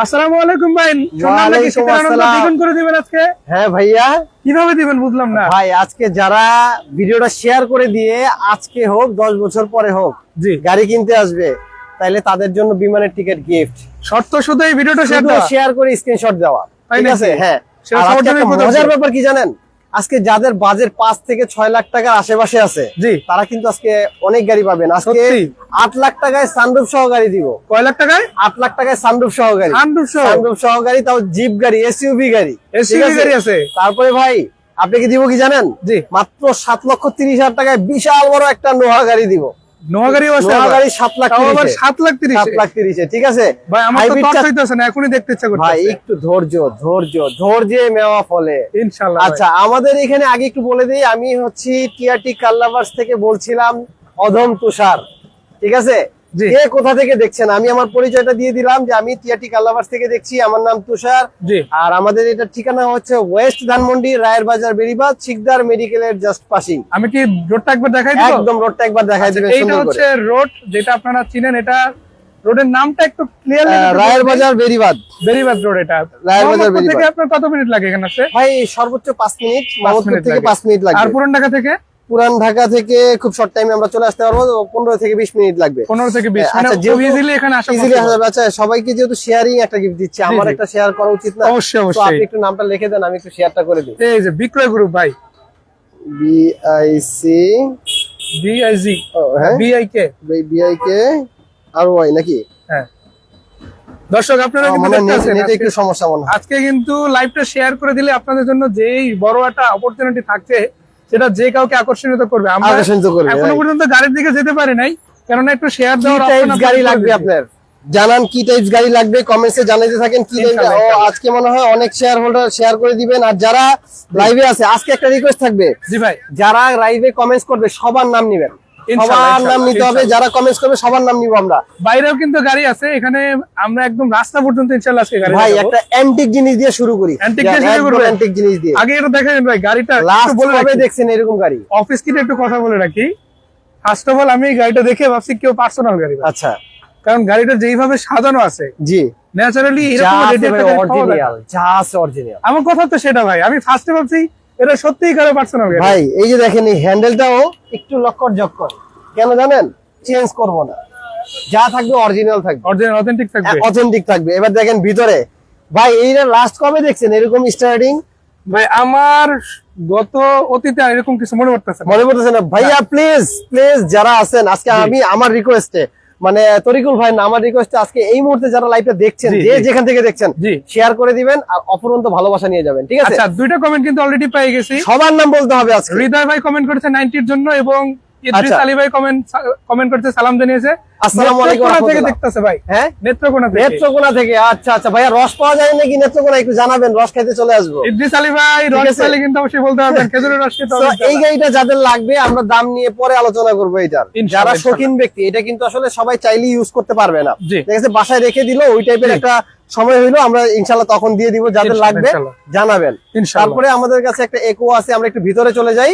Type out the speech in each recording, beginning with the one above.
আসসালামু আলাইকুম ভাই। দ্বিগুণ করে দিবেন আজকে? হ্যাঁ ভাইয়া। কিভাবে দিবেন বুঝলাম না ভাই, আজকে যারা ভিডিওটা শেয়ার করে দিয়ে আজকে হোক 10 বছর পরে হোক জি গাড়ি কিনতে আসবে, তাইলে তাদের জন্য বিমানের টিকিট গিফট। শর্ত শুধু এই ভিডিওটা শেয়ার করে স্ক্রিনশট দেওয়া, ঠিক আছে? হ্যাঁ, আর আজকে একটা মজার ব্যাপার কি জানেন? আজকে যাদের বাজেট 5 থেকে 6 লাখ টাকার আশেপাশে আছে, জি তারা কিন্তু আজকে অনেক গাড়ি পাবেন। আজকে 8 লাখ টাকায় সানরুফ সহ গাড়ি দিব। কয় লাখ টাকায়? 8 লাখ টাকায় সানরুফ সহ গাড়ি। সানরুফ সহ গাড়ি, তাও জিপ গাড়ি, এসইউভি গাড়ি। এসইউভি গাড়ি আছে। তারপরে ভাই আপনাকে দিব কি জানেন? জি, মাত্র 7,30,000 টাকায় বিশাল বড় একটা নোহা গাড়ি দিব। নোহা গাড়ি আছে? নোহা গাড়ি 7,30,000। 7,30,000 ঠিক আছে ভাই, আমার তো টর্চ হইতাছে না, এখনই দেখতে ইচ্ছা করতেছে। ভাই একটু ধৈর্যে মেওয়া ফলে ইনশাআল্লাহ। আচ্ছা, আমাদের এখানে আগে একটু বলে দেই, আমি হচ্ছি টিআরটি কার লাভার্স থেকে বলছিলাম, অধম তুষার। ঠিক আছে, কে কোথা থেকে দেখছেন আমি আমার পরিচয়টা দিয়ে দিলাম যে আমি টিআরটি কার লাভার্স থেকে দেখছি, আমার নাম তুষার। আর আমাদের এটা ঠিকানা হচ্ছে ওয়েস্ট ধানমন্ডি, রায়ের বাজার, বেরিবাদ, শিকদার মেডিকেলের জাস্ট পাশেই। আমি কি রোডটা একবার দেখাই দিব? একদম রোডটা একবার দেখাই দিবেন সুন্দর করে। এইটা হচ্ছে রোড যেটা আপনারা চিনেন। এটা রোডের নামটা একটু ক্লিয়ারলি, রায়ের বাজার বেরিবাদ রোড। এটা রায়ের বাজার বেরিবাদ থেকে আপনার কত মিনিট লাগে এখানে আসতে? ভাই সর্বোচ্চ 5 মিনিট, মোহাম্মদপুর থেকে 5 মিনিট লাগবে। আর পুরান ঢাকা থেকে? পুরান ঢাকা থেকে খুব শর্ট টাইমে আমরা চলে আসতে পারবো, 15 থেকে 20 মিনিট লাগবে। 15 থেকে 20। আচ্ছা, ইজিলি এখানে আসা ইজিলি আসা যাবে। আচ্ছা, সবাইকে যেহেতু শেয়ারিং একটা গিফট দিচ্ছি, আমার একটা শেয়ার করা উচিত না? অবশ্যই। তো আপনি একটু নামটা লিখে দেন, আমি একটু শেয়ারটা করে দিই। এই যে বিক্রয় গ্রুপ ভাই, বিআইজি, হ্যাঁ বিআইকে আর ওয়াই নাকি? হ্যাঁ দর্শক, আপনারা কিন্তু দেখতেছেন একটু সমস্যা মনে হয়। আজকে কিন্তু লাইভটা শেয়ার করে দিলে আপনাদের জন্য যেই বড় একটা অপরচুনিটি থাকছে, সেটা যে কাউকে আকর্ষিত করবে। আমরা এখনো পর্যন্ত গাড়ির দিকে যেতে পারি নাই, কেননা একটু শেয়ার দেওয়ার অপশন গাড়ি লাগবে আপনার, জানান কি টাইপস গাড়ি লাগবে, কমেন্টসে জানাতে থাকেন কি আজকে মনে হয় অনেক শেয়ার হোল্ডার শেয়ার করে দিবেন। আর যারা লাইভে আছে, আজকে একটা রিকোয়েস্ট থাকবে। জি ভাই, যারা লাইভে কমেন্টস করবে সবার নাম নেবেন, সবার নাম নিতে হবে। যারা কমেন্টস করবে সবার নাম নিব আমরা। বাইরেও কিন্তু গাড়ি আছে, এখানে আমরা একদম রাস্তা পর্যন্ত ইনশাআল্লাহ আজকে গাড়ি। ভাই একটা অ্যান্টিক জিনিস দিয়ে শুরু করি। অ্যান্টিক জিনিস দিয়ে আগে এটা দেখেন ভাই, গাড়িটা লাস্ট বলে রাখি, দেখছেন এরকম গাড়ি। অফিস কিটে একটু কথা বলে রাখি। ফার্স্ট অফ অল আমি গাড়িটা দেখে ভাবছি কেউ পার্সোনাল গাড়ি। আচ্ছা, কারণ গাড়িটা যেইভাবে সাজানো আছে, জি ন্যাচারালি এরকম অরিজিনাল। আমার কথা তো সেটা ভাই, আমি ফার্স্টে ভাবছি এটা সত্যিই কারো পার্সোনাল গাড়ি। ভাই এই যে দেখেন, এই হ্যান্ডেলটাও একটু লক্কর জক্কর, কেন জানেন? চেঞ্জ করব না, যা থাকবে অরিজিনাল থাকবে, অথেন্টিক থাকবে। এবার দেখেন ভিতরে, ভাই এইটা লাস্ট কবে দেখছেন এরকম স্টার্টিং? ভাই আমার গত অতীতে এরকম কিছু মনে পড়তেছে না ভাইয়া। প্লিজ যারা আছেন আজকে, আমি আমার রিকোয়েস্টে, মানে তরিকুল ভাই না, আমার রিকোয়েস্টে আজকে এই মুহূর্তে যারা লাইভটা দেখছেন, যে যেখান থেকে দেখছেন, শেয়ার করে দিবেন আর অপরন্ত ভালোবাসা নিয়ে যাবেন। ঠিক আছে? আচ্ছা, দুইটা কমেন্ট কিন্তু অলরেডি পেয়ে গেছি। সবার নাম বলতে হবে আজকে। হৃদয় ভাই কমেন্ট করেছে 90 এর জন্য, এবং ইদ্রিস আলী ভাই কমেন্ট করতে সালাম জানিয়েছে। আসসালামু আলাইকুম থেকে দেখতেছে ভাই। হ্যাঁ, নেত্রকোনা থেকে। আচ্ছা ভাইয়া, রস পাওয়া যায় নাকি নেত্রকোনা? একটু জানাবেন, রস খাইতে চলে আসবো। ইদ্রিস আলী ভাই রস খাইলে কিন্তু অবশ্যই বলতে পারবেন, খেজুরের রস খেতে হবে। এই গাড়িটা যাদের লাগবে, আমরা দাম নিয়ে পরে আলোচনা করবো। এটার যারা শৌখিন ব্যক্তি, এটা কিন্তু আসলে সবাই চাইলে ইউজ করতে পারবে না। ঠিক আছে, বাসায় রেখে দিল, ওই টাইপের একটা সময় হইলো, আমরা ইনশাআল্লাহ তখন দিয়ে দিব। যাদের লাগবে জানাবেন। তারপরে আমাদের কাছে একটা একো আছে, আমরা একটু ভিতরে চলে যাই।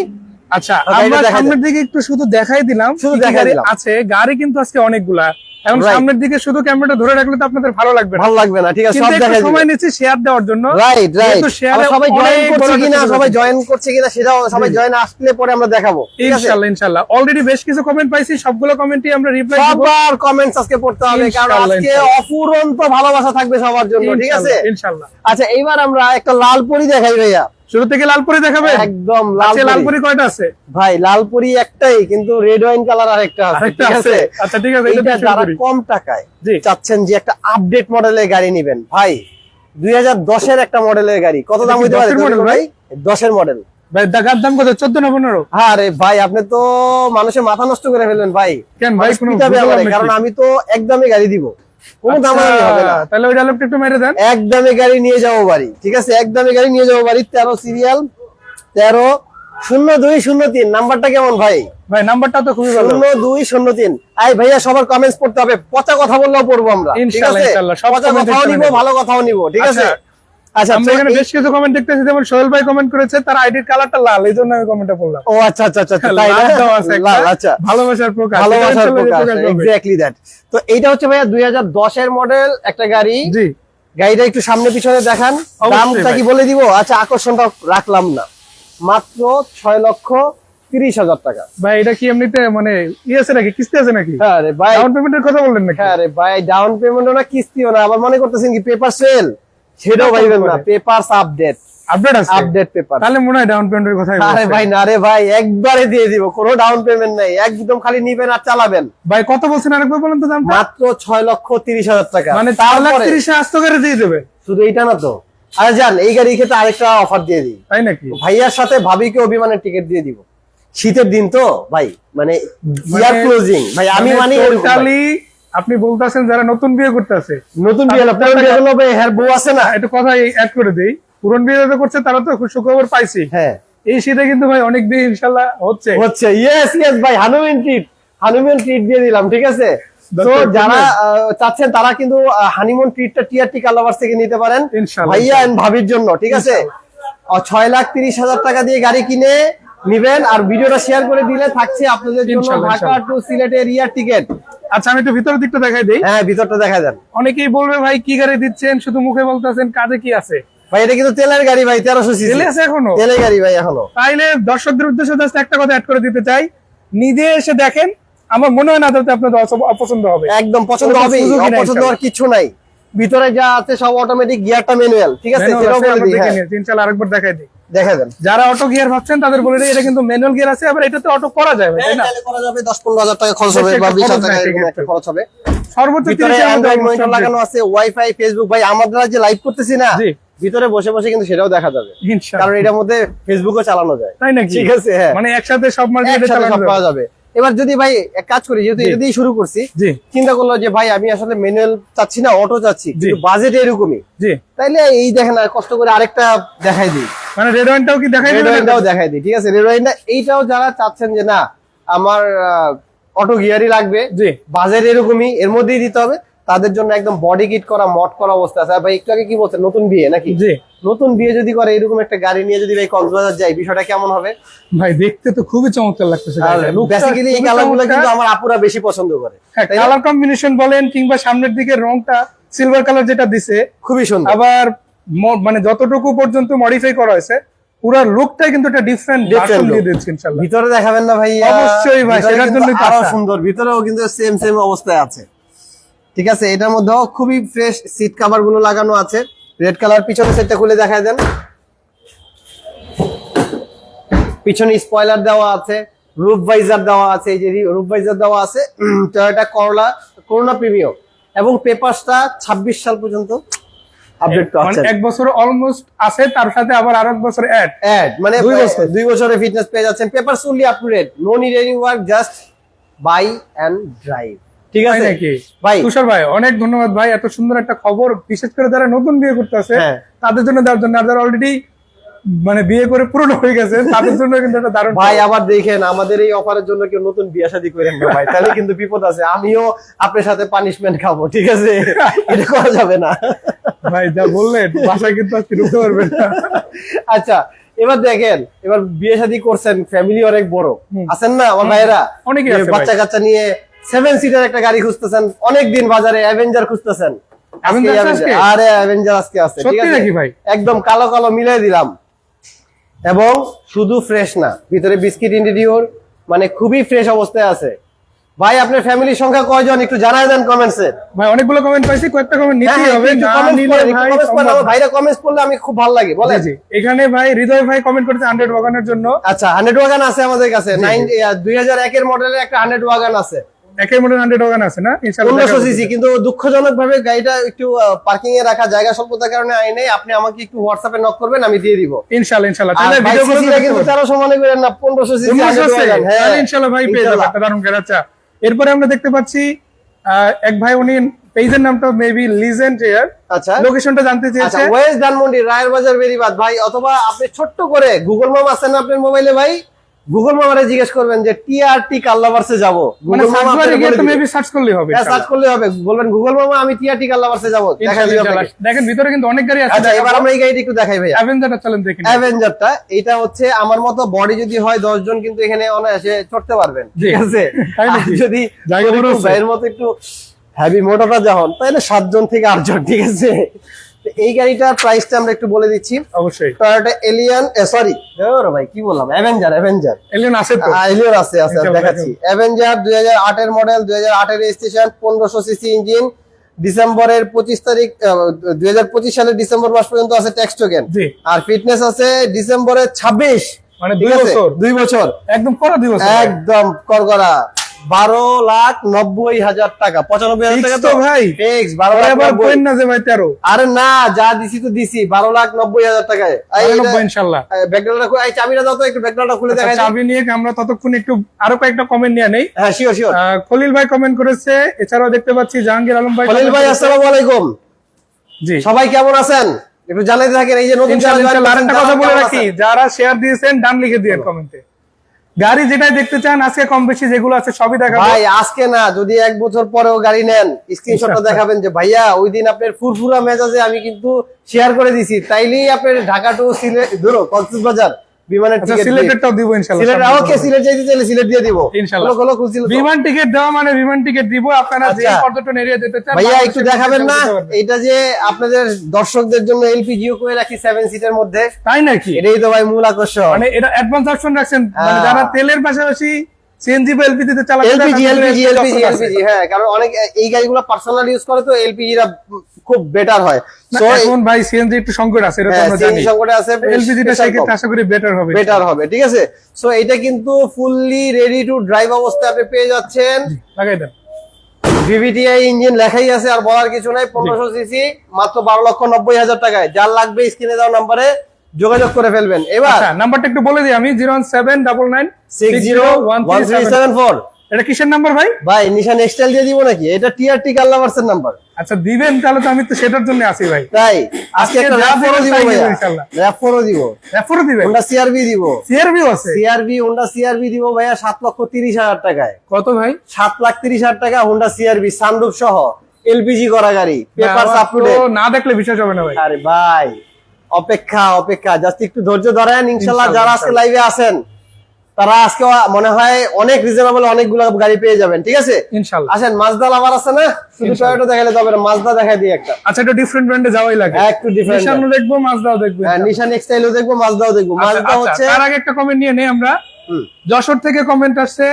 আচ্ছা, আমরা সামনের দিকে একটু শুধু দেখাই দিলাম, আছে গাড়ি কিন্তু আজকে অনেকগুলা। এখন সামনের দিকে শুধু ক্যামেরাটা ধরে রাখলে তো আপনাদের ভালো লাগবে না। ঠিক আছে, সব দেখাই সময় নিচ্ছি শেয়ার দেওয়ার জন্য। রাইট। সবাই জয়েন করছে কিনা সেটাও, সবাই জয়েন আসলে পরে আমরা দেখাবো। ইনশাআল্লাহ অলরেডি বেশ কিছু কমেন্ট পাইছি, সবগুলো কমেন্টই আমরা রিপ্লাই দিব। সবার কমেন্টস আজকে পড়তে হবে, কারণ আজকে অফুরন্ত ভালোবাসা থাকবে সবার জন্য। ঠিক আছে, ইনশাআল্লাহ। আচ্ছা, এইবার আমরা একটা লালপুরি দেখাই ভাইয়া। শুরু থেকে লালপুরি দেখাবে? একদম লালপুরি কয়টা আছে ভাই? লালপুরি একটাই, কিন্তু রেড ওয়াইন কালার আরেকটা আছে। ঠিক আছে, আচ্ছা ঠিক আছে। এটা যারা কম টাকায় চাচ্ছেন যে একটা আপডেট মডেলের গাড়ি নেবেন, ভাই 2010 এর একটা মডেলের গাড়ি, কত দাম হইতে পারে ভাই? 10 এর মডেল ভাই, দাম কত? 14 না 15? আরে ভাই, আপনি তো মানুষের মাথা নষ্ট করে ফেলবেন ভাই। কেন ভাই? কারণ আমি তো একদমে গাড়ি দিব, কোন দামাদামি হবে না। তাহলে ওই ডায়লগটা একটু মেরে দেন। একদমে গাড়ি নিয়ে যাবো বাড়ি। ঠিক আছে, একদমে গাড়ি নিয়ে যাবো বাড়ি। 13 সিরিয়াল 130203 নাম্বারটা কেমন ভাই? ভাই নাম্বারটা তো খুবই ভালো, 0203। আই ভাইয়া, সবার কমেন্টস পড়তে হবে, পচা কথা বললেও পড়বো আমরা। ঠিক আছে, পচা কথাও নিব, ভালো কথাও নিব। ঠিক আছে, আচ্ছা, আমরা এখানে বেশ কিছু কমেন্ট দেখতেছি, যেমন সোহেল ভাই কমেন্ট করেছে তার আইডির কালারটা লাল, এই জন্য আমি কমেন্টটা বললাম। ও আচ্ছা আচ্ছা আচ্ছা, তাই না? লাল দেওয়া আছে একটা, লাল, আচ্ছা, ভালোবাসার প্রকাশ, ভালোবাসার এটা প্রকাশ, প্রকাশ হবে। Exactly that. তো এইটা হচ্ছে ভাইয়া 2010 এর মডেল একটা গাড়ি। জি, গাড়িটা একটু সামনে পিছনে দেখান, অবশ্যই দামটা ভাই। কি বলে দিব? আচ্ছা, আকর্ষণটা রাখলাম না, মাত্র 6,30,000 টাকা। ভাই এটা কি এমনিতে মানে আছে নাকি, কিস্তি আছে নাকি? হ্যাঁ রে ভাই, ডাউন পেমেন্টের কথা বললেন নাকি? হ্যাঁ রে ভাই, ডাউন পেমেন্টও না, কিস্তিও না, আবার মনে করতেছেন কি পেপার সেল, সেটাও ভাইবেন না, পেপারস আপডেট আছে, আপডেট পেপার। তাহলে মনে হয় ডাউন পেমেন্টের কথাই আরে বলছেন। ভাই না রে ভাই, একবারে দিয়ে দিব, কোনো ডাউন পেমেন্ট নাই, একদম খালি নিবেন আর চালাবেন। ভাই কত বলছেন আরেকবার বলেন তো দামটা? মাত্র 6,30,000 টাকা, মানে 4,30,000 আস্ত করে দিয়ে দেবে? শুধু এইটা না তো, আরে জান এই গাড়ির ক্ষেত্রে আরেকটা অফার দিয়ে দিই, তাই নাকি? ভাইয়ার সাথে ভাবিকে অভিমানের টিকিট দিয়ে দিব। শীতের দিন তো ভাই, মানে ইয়ার ক্লোজিং ভাই, আমি মানে টোটালি আপনি বলতেছেন যারা নতুন বিয়ে করতেছে, নতুন বিয়ে না, পুরনো বিয়ে হলো ভাই, হ্যাঁ বউ আছে না, একটু কথা অ্যাড করে দেই, পুরন বিয়ে যারা করছে তারা তো সুখবর পাইছি। হ্যাঁ এই শীতে কিন্তু ভাই অনেক বিয়ে ইনশাআল্লাহ হচ্ছে। ইয়েস ইয়েস ভাই, হানুমান ট্রিট দিয়ে দিলাম, ঠিক আছে? তো যারা চাচ্ছেন তারা কিন্তু হানিমুন ট্রিটটা টিআরটি কার লাভার্স থেকে নিতে পারেন ইনশাআল্লাহ, ভাইয়া এন্ড ভাবির জন্য, ঠিক আছে? 6,30,000 টাকা দিয়ে গাড়ি কিনে নিবেন, আর ভিডিওটা শেয়ার করে দিলে থাকছে আপনাদের জন্য ইনশাআল্লাহ, ঢাকা টু সিলেটের এরিয়ার টিকিট। আচ্ছা আমি একটু ভিতরের দিকটা দেখাই দেই। হ্যাঁ, ভিতরটা দেখা যান। অনেকেই বলবে ভাই কি গাড়ি দিচ্ছেন, শুধু মুখে বলতেছেন, কাজে কি আছে? ভাই এটা কিন্তু তেলের গাড়ি ভাই, 1300 সিসি তেলে আছে এখনো? তেলের গাড়ি ভাই এখনো। তাইলে দর্শকদের উদ্দেশ্যে জাস্ট একটা কথা অ্যাড করে দিতে চাই, নিজে এসে দেখেন, আমার মনে হয় না তাতে আপনাদের অপছন্দ হবে। একদম পছন্দ হবে, অপছন্দ হওয়ার কিছু নাই। ভিতরে যা আছে সব অটোমেটিক, গিয়ারটা ম্যানুয়াল, ঠিক আছে? সেটাও বলে দিই, হ্যাঁ ইনশাআল্লাহ আরেকবার দেখাই দিই, দেখা দেন। যারা অটো গিয়ার ভাবছেন তাদের বলে দিই, এটা কিন্তু ম্যানুয়াল গিয়ার আছে, আবার এটাতে অটো করা যায় ভাই, তাই না? তাহলে করা যাবে, 10-15,000 টাকা খরচ হবে বা 20,000 টাকা এরকম একটা খরচ হবে। সর্বোচ্চ ভিতরে 30,000 অ্যান্ড্রয়েড মনিটর লাগানো আছে, ওয়াইফাই, ফেসবুক, ভাই আমরা যে লাইভ করতেছি না, জি ভিতরে বসে বসে কিন্তু সেটাও দেখা যাবে, ইনশাআল্লাহ। কারণ এটার মধ্যে ফেসবুকও চালানো যায়, তাই নাকি? ঠিক আছে? হ্যাঁ, মানে একসাথে সব মার্কেটে একসাথে চালানো সব পাওয়া যাবে। এবার যদি ভাই এক কাজ করি, যেহেতু এটা দিয়ে শুরু করছি, জি চিন্তা করলো যে ভাই আমি আসলে ম্যানুয়াল চাচ্ছি না, অটো চাচ্ছি, কিন্তু বাজেট এরকমই, জি, তাইলে এই দেখেন না, কষ্ট করে আরেকটা দেখাই দিই, মানে রেড ওয়াইনটাও কি দেখাই রেড দিবেন? ওয়াইনটাও দেখাই দিই, ঠিক আছে? রেড ওয়াইনটা এইটাও যারা চাচ্ছেন যে না আমার অটো গিয়ারই লাগবে, জি বাজেট এরকমই, এর মধ্যেই দিতে হবে, তাদের জন্য একদম বডি কিট করা, মড করা অবস্থা আছে। আর ভাই একটু আগে কি বলছেন, নতুন বিয়ে নাকি? জি নতুন বিয়ে যদি করে এরকম একটা গাড়ি নিয়ে যদি ভাই কক্সবাজার যাই, বিষয়টা কেমন হবে? ভাই দেখতে তো খুবই চমৎকার লাগতেছে। বেসিক্যালি এই কালারগুলো কিন্তু আমার আপুরা বেশি পছন্দ করে, কালার কম্বিনেশন বলেন কিংবা সামনের দিকে রংটা সিলভার কালার যেটা দিছে খুবই সুন্দর। আবার মানে যতটুকু পর্যন্ত মডিফাই করা হয়েছে, পুরো লুকটাই কিন্তু একটা ডিফারেন্ট ভার্সন দিয়ে দিচ্ছে ইনশাআল্লাহ। ভিতরে দেখাবেন না ভাই? অবশ্যই ভাই, সেটার জন্যই তো আরো আসা। সুন্দর, ভিতরেও কিন্তু সেম অবস্থায় আছে, ঠিক আছে? এটার মধ্যেও খুবই ফ্রেশ সিট কভার গুলো লাগানো আছে, রেড কালার। পিছনে সেটটা খুলে দেখায় দেন, পিছনে স্পয়লার দেওয়া আছে, রুফ ভাইজার দেওয়া আছে, এই যে রুফ ভাইজার দেওয়া আছে, টয়োটা করোনা প্রিমিয়াম, এবং পেপারসটা 26 সাল পর্যন্ত আপডেট করা আছে, 1 বছর অলমোস্ট আছে, তার সাথে আবার আরো 1 বছর অ্যাড, মানে 2 বছরের ফিটনেস পেয়ে যাচ্ছেন। Paper fully up to date, no need any work, just buy and drive, ঠিক আছে নাকি ভাই? তুষার ভাই অনেক ধন্যবাদ ভাই, এত সুন্দর একটা খবর, বিশেষ করে যারা নতুন বিয়ে করতেছে তাদের জন্য দেওয়ার জন্য, আর যারা অলরেডি মানে বিয়ে করে পুরনো হয়ে গেছে তাদের জন্য কিন্তু একটা দারুণ ভাই। আবার দেখেন, আমাদের এই অফারের জন্য কেউ নতুন বিয়ে শাদী করেন না ভাই, তাহলে কিন্তু বিপদ আছে, আমিও আপনার সাথে পানিশমেন্ট খাবো, ঠিক আছে? এটা করা যাবে না ভাই, যা বললেন বাসায় কিন্তু আজকে ঢুকতে পারবেন না। আচ্ছা এবার দেখেন, এবার বিয়ে শাদী করছেন, ফ্যামিলি অনেক বড় আছেন না আমার ভাইয়েরা, অনেকেই আছে, বাচ্চা কাচ্চা নিয়ে 7 সিটার একটা গাড়ি খুঁজতেছেন, অনেকদিন বাজারে অ্যাভেঞ্জার খুঁজতেছেন, আরে অ্যাভেঞ্জার আজকে আছে, ঠিক আছে? একদম কালো কালো মিলাই দিলাম, এবং শুধু ফ্রেশ না, ভিতরে বিস্কিট ইন্টেরিয়র, মানে খুবই ফ্রেশ অবস্থায় আছে। ভাই আপনার ফ্যামিলির সংখ্যা কয়জন একটু জানায় দেন কমেন্টসে। ভাই অনেকগুলো কমেন্ট পাইছি, কয়েকটা কমেন্ট নিতেই হবে, ভাইরা কমেন্টস করলে আমি খুব ভালো লাগে, বলেন। এখানে ভাই হৃদয় ভাই কমেন্ট করেছে 100 ওয়াগনের জন্য। আচ্ছা 100 ওয়াগন আছে আমাদের কাছে, 2001 এর মডেলের একটা 100 ওয়াগন আছে, একের মডেল 100 ওয়াগন আছে না ইনশাআল্লাহ, 1500 সিসি, কিন্তু দুঃখজনক ভাবে গাড়িটা একটু পার্কিং এ রাখা, জায়গা স্বল্পতার কারণে আই নাই। আপনি আমাকে একটু হোয়াটসঅ্যাপে নক করবেন, আমি দিয়ে দিব ইনশাআল্লাহ। তাহলে আর ভিডিও করে কিন্তু 1300 মনে করেন না, 1500 সিসি হ্যাঁ ইনশাআল্লাহ ভাই পেয়ে যাবেন একটা দারুণ গাড়ি। আচ্ছা এরপরে আমরা দেখতে পাচ্ছি এক ভাই, উনি পেজের নামটা মেবি লিজেন্ড এয়ার, আচ্ছা লোকেশনটা জানতে চেয়েছে, ওয়েস্ট ধানমন্ডি রায়ের বাজার বেরিবাদ ভাই, অথবা আপনি ছোট্ট করে গুগল ম্যাপ আছে না আপনার মোবাইলে ভাই, গুগল মামারে জিজ্ঞেস করবেন যে টিআরটি কার লাভার্সে যাব, মানে সার্চ বারে গিয়ে তো মেবি সার্চ করলেই হবে। হ্যাঁ, সার্চ করলেই হবে, বলবেন গুগল মামা আমি টিআরটি কার লাভার্সে যাব, দেখাই দিই আপনাকে। দেখেন ভিতরে কিন্তু অনেক গাড়ি আছে। আচ্ছা, এবার আমরা এই গাড়িটা একটু দেখাই ভাই, অ্যাভেঞ্জারটা চলেন দেখেন। অ্যাভেঞ্জারটা, এটা হচ্ছে আমার মতো বডি যদি হয় 10 জন কিন্তু এখানে অনায়াসে চড়তে পারবেন, ঠিক আছে। আর যদি ভাইয়ের মতো একটু হেভি মোটরটা যখন, তাহলে 7 জন থেকে 8 জন, ঠিক আছে। এই গাড়িটার প্রাইসটা আমরা একটু বলে দিচ্ছি। অবশ্যই টয়োটা এলিয়ন, সরি ভাই কি বললাম, অ্যাভেঞ্জার এলিয়ন আছে তো, এলিয়ন আছে দেখাচ্ছি। অ্যাভেঞ্জার 2008 এর মডেল, 2008 এর রেজিস্ট্রেশন, 1500 সিসি ইঞ্জিন, ডিসেম্বরের 25 তারিখ 2025 সালের ডিসেম্বর মাস পর্যন্ত আছে ট্যাক্স টোকেন, আর ফিটনেস আছে ডিসেম্বরের 26, মানে 2 বছর একদম করা 2 বছর একদম করগরা। 12,90,000 টাকা, 95,000 টাকা তো ভাই ফিক্স। 12,90,000 না যে ভাই 13, আরে না, যা দিছি তো দিছি 12,90,000 টাকায়। 90 ইনশাআল্লাহ। ব্যাকগ্রাউন্ডটা এই চাবিটা দাও তো, একটু ব্যাকগ্রাউন্ডটা খুলে দেখাই। চাবি নিয়ে আমরা ততক্ষণ একটু আরো কয়েকটা কমেন্ট নিয়ে নেই। হ্যাঁ শিওর শিওর। খলিল ভাই কমেন্ট করেছে, এছাড়াও দেখতে পাচ্ছি জাহাঙ্গীর আলম ভাই। খলিল ভাই আসসালামু আলাইকুম। জি, সবাই কেমন আছেন একটু জানাতে থাকেন। এই যে নতুন আরেকটা কথা বলে রাখি, যারা শেয়ার দিয়েছেন ডান লিখে দিয়েন কমেন্টে। গাড়ি যেটাই দেখতে চান আজকে কম বেশি যেগুলো আছে সবই দেখাবো ভাই। আজকে না, যদি 1 বছর পরেও গাড়ি নেন, স্ক্রিনশটটা দেখাবেন যে ভাইয়া ওই দিন আপনার ফুরফুরা মেজাজে আমি কিন্তু শেয়ার করে দিছি, তাইলেই আপনার ঢাকা টু সিলেট ধরো কক্সবাজার বিমানের টিকেট, সিলেটেরটাও দিব ইনশাআল্লাহ। সিলেট ওকে, সিলেট যাইতে চাইলে সিলেট দিয়ে দিব ইনশাআল্লাহ। বিমান টিকেট দেওয়া মানে বিমান টিকেট দিব। আপনারা যে পর্যটন এরিয়া যেতে চান ভাইয়া একটু দেখাবেন না, এটা যে আপনাদের দর্শকদের জন্য এলপিজিও করে রাখি 7 সিটের মধ্যে, তাই নাকি? এটাই তো ভাই মূল আকর্ষণ। মানে এটা অ্যাডভান্স অপশন রাখছেন, মানে যারা তেলের পাশাপাশি সিএনজি বা এলপিজি তে চালাতে চান। এলপিজি হ্যাঁ, কারণ অনেক এই গাড়িগুলো পার্সোনাল ইউজ করে তো এলপিজিটা খুব বেটার হয়। সো এখন ভাই সিএনজি একটু সংকট আছে, এটা তো আমরা জানি। সংকট আছে, এলপিজিটা সেই ক্ষেত্রে আশা করি বেটার হবে, ঠিক আছে। সো এটা কিন্তু ফুললি রেডি টু ড্রাইভ অবস্থায় আপনি পেয়ে যাচ্ছেন। লাগাই দেন, ভিভিটিআই ইঞ্জিন লেখাই আছে, আর বলার কিছু নাই। 1500 সিসি, মাত্র 12,90,000 টাকায়। যার লাগবে স্ক্রিনে দেওয়া নম্বরে যোগাযোগ করে ফেলবেন। এবার নাম্বারটা একটু বলে দিই আমি, 01799601374। এটা কিসের নাম্বার ভাই? ভাই নিশান এক্সটাইল দিয়ে দিব নাকি? এটা টিআরটি কার লাভার্সের নাম্বার। আচ্ছা দিবেন, তাহলে তো আমি তো সেটার জন্য আসি ভাই। তাই আজকে একটা র‍্যাপ4 দিব ভাই, ইনশাআল্লাহ। র‍্যাপ4 দিবেন, Honda CR-V দিব। CR-V আছে, Honda CR-V দিব ভাইয়া 7,30,000 টাকায়। কত ভাই? 7,30,000 টাকা Honda CR-V সানরুফ সহ, এলপিজি করা গাড়ি, পেপারস আপ টু ডেট। না দেখলে বিশ্বাস হবে না ভাই। আরে ভাই অপেক্ষা জাস্ট একটু ধৈর্য ধরেন। ইনশাআল্লাহ যারা আজকে লাইভে আছেন তারা আজকে মনে হয় অনেক রিজনেবল অনেকগুলো গাড়ি পেয়ে যাবেন, ঠিক আছে ইনশাআল্লাহ। আসেন, মাজদা লাভার আছে না, শুধু টয়োটা দেখাইলে তবে না, মাজদা দেখাই দিই একটা। আচ্ছা, এটা ডিফারেন্ট ব্র্যান্ডে যাওয়াই লাগে, একটু ডিফারেন্ট। নিশানও দেখবো, মাজদাও দেখবো। হ্যাঁ, নিশান এক্সটাইলও দেখবো, মাজদাও দেখবো। মাজদা হচ্ছে, তার আগে একটা কমেন্ট নিয়ে নেই আমরা। যশোর থেকে কমেন্ট আসছে,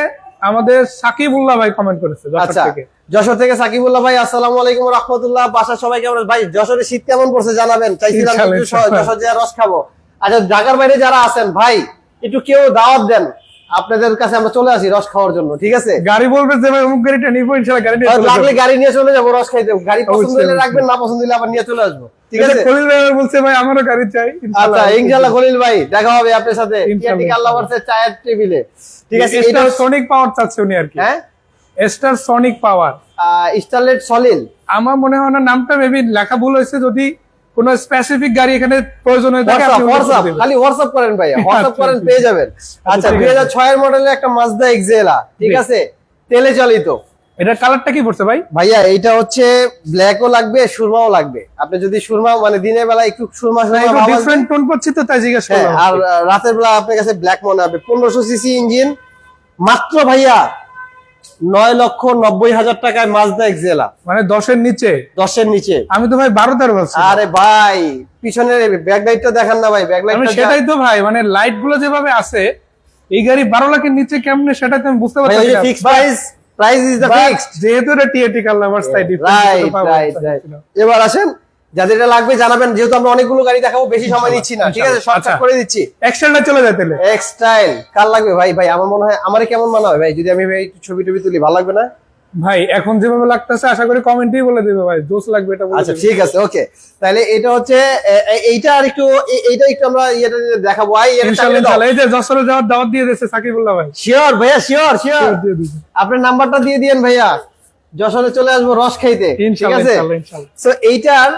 আমাদের সাকিবুল্লাহ ভাই কমেন্ট করেছে যশোর থেকে। যশোর থেকে সাকিবুল্লাহ ভাই, আসসালামু আলাইকুম ওয়া রাহমাতুল্লাহ। বাসা সবাই কেমন? ভাই যশোরে শীত কেমন পড়ছে জানাবেন, চাইছিলাম যশোর যে রস খাবো। আচ্ছা, ঢাকার বাইরে যারা আছেন ভাই একটু কেউ দাওয়াত দেন, আপনাদের কাছে আমরা চলে আসি রস খাওয়ার জন্য, ঠিক আছে। গাড়ি বলবে যে ভাই অমুক গাড়িটা নিবো, ইনশাআল্লাহ গাড়ি নিয়ে লাগলে গাড়ি নিয়ে চলে যাবো রস খাইতে। গাড়ি পছন্দ হলে রাখবেন, না পছন্দ হলে আবার নিয়ে চলে আসবো, ঠিক আছে। খলিল ভাই বলছে ভাই আমারও গাড়ি চাই। আচ্ছা ইনশাআল্লাহ খলিল ভাই দেখা হবে আপনার সাথে টিআরটি কার লাভার্সের চায়ের টেবিলে, ঠিক আছে। এটা সনিক পাওয়ার চাচ্ছে উনি আর কি। হ্যাঁ, স্টার সনিক পাওয়ার, স্টারলেট সলিল। আমার মনে হয় না নামটা মেবি লেখা ভুল হয়েছে। যদি কোন স্পেসিফিক গাড়ি এখানে প্রয়োজন হয়ে থাকে আপনি খালি হোয়াটসঅ্যাপ করেন ভাই, হোয়াটসঅ্যাপ করেন পেয়ে যাবেন। আচ্ছা 2006 এর মডেলের একটা মাজদা এক্সেলা, ঠিক আছে, তেলে চালিত। এটা কালারটা কি পড়ছে ভাই? ভাইয়া এইটা হচ্ছে ব্ল্যাকও লাগবে, সুরমাও লাগবে। আপনি যদি সুরমা মানে দিনের বেলা একটু সুরমা ডিফারেন্ট টোন করছি তো তাই জিজ্ঞাসা করলাম, আর রাতের বেলা আপনার কাছে ব্ল্যাক মনে হবে। 1500 সিসি ইঞ্জিন, মাত্র ভাইয়া 9,90,000 টাকায় মাজদা এক্সেলা, মানে 10-এর নিচে। 10-এর নিচে। আমি তো ভাই 12-13 বলছি। আরে ভাই পিছনের ব্যাকলাইটটা দেখেন না ভাই, ব্যাকলাইটটা। সেটাই তো ভাই, মানে লাইট গুলো যেভাবে আছে, এই গাড়ি 12 লাখের নিচে কেমনে সেটা তো আমি বুঝতে পারছি না। Fix price is the fixed, যেহেতু এটা টিআরটি কার লাভার্স তাই রাইট। এবার আসেন, যাদের এটা লাগবে জানাবেন, যেহেতু আমরা অনেকগুলো গাড়ি দেখাবো, বেশি সময় নিচ্ছি না, ঠিক আছে, শর্টকাট করে দিচ্ছি। এক্সটাইলটা চলে যায় তাহলে। এক্সটাইল কার লাগবে ভাই? ভাই আমার মনে হয় আমারে কেমন মনে হয় ভাই, যদি আমি ভাই ছবি টবি তুলি, ভালো লাগবে না ভাই? এখন যেভাবে লাগতেছে আশা করি কমেন্টেই বলে দেবে ভাই জোস লাগবে এটা বলে। আচ্ছা ঠিক আছে, ওকে। তাহলে এটা হচ্ছে এইটা, আর একটু এইটা একটু আমরা এটা দেখাবো। ইনশাআল্লাহ। এই যে যশোরে যাওয়ার দাওয়াত দিয়ে দিয়েছে সাকিবুল্লাহ ভাই। শিওর ভাইয়া, শিওর আপনার নাম্বারটা দিয়ে দিয়েন ভাইয়া, যশোরে চলে আসবো রস খাইতে, ঠিক আছে। সো এইটার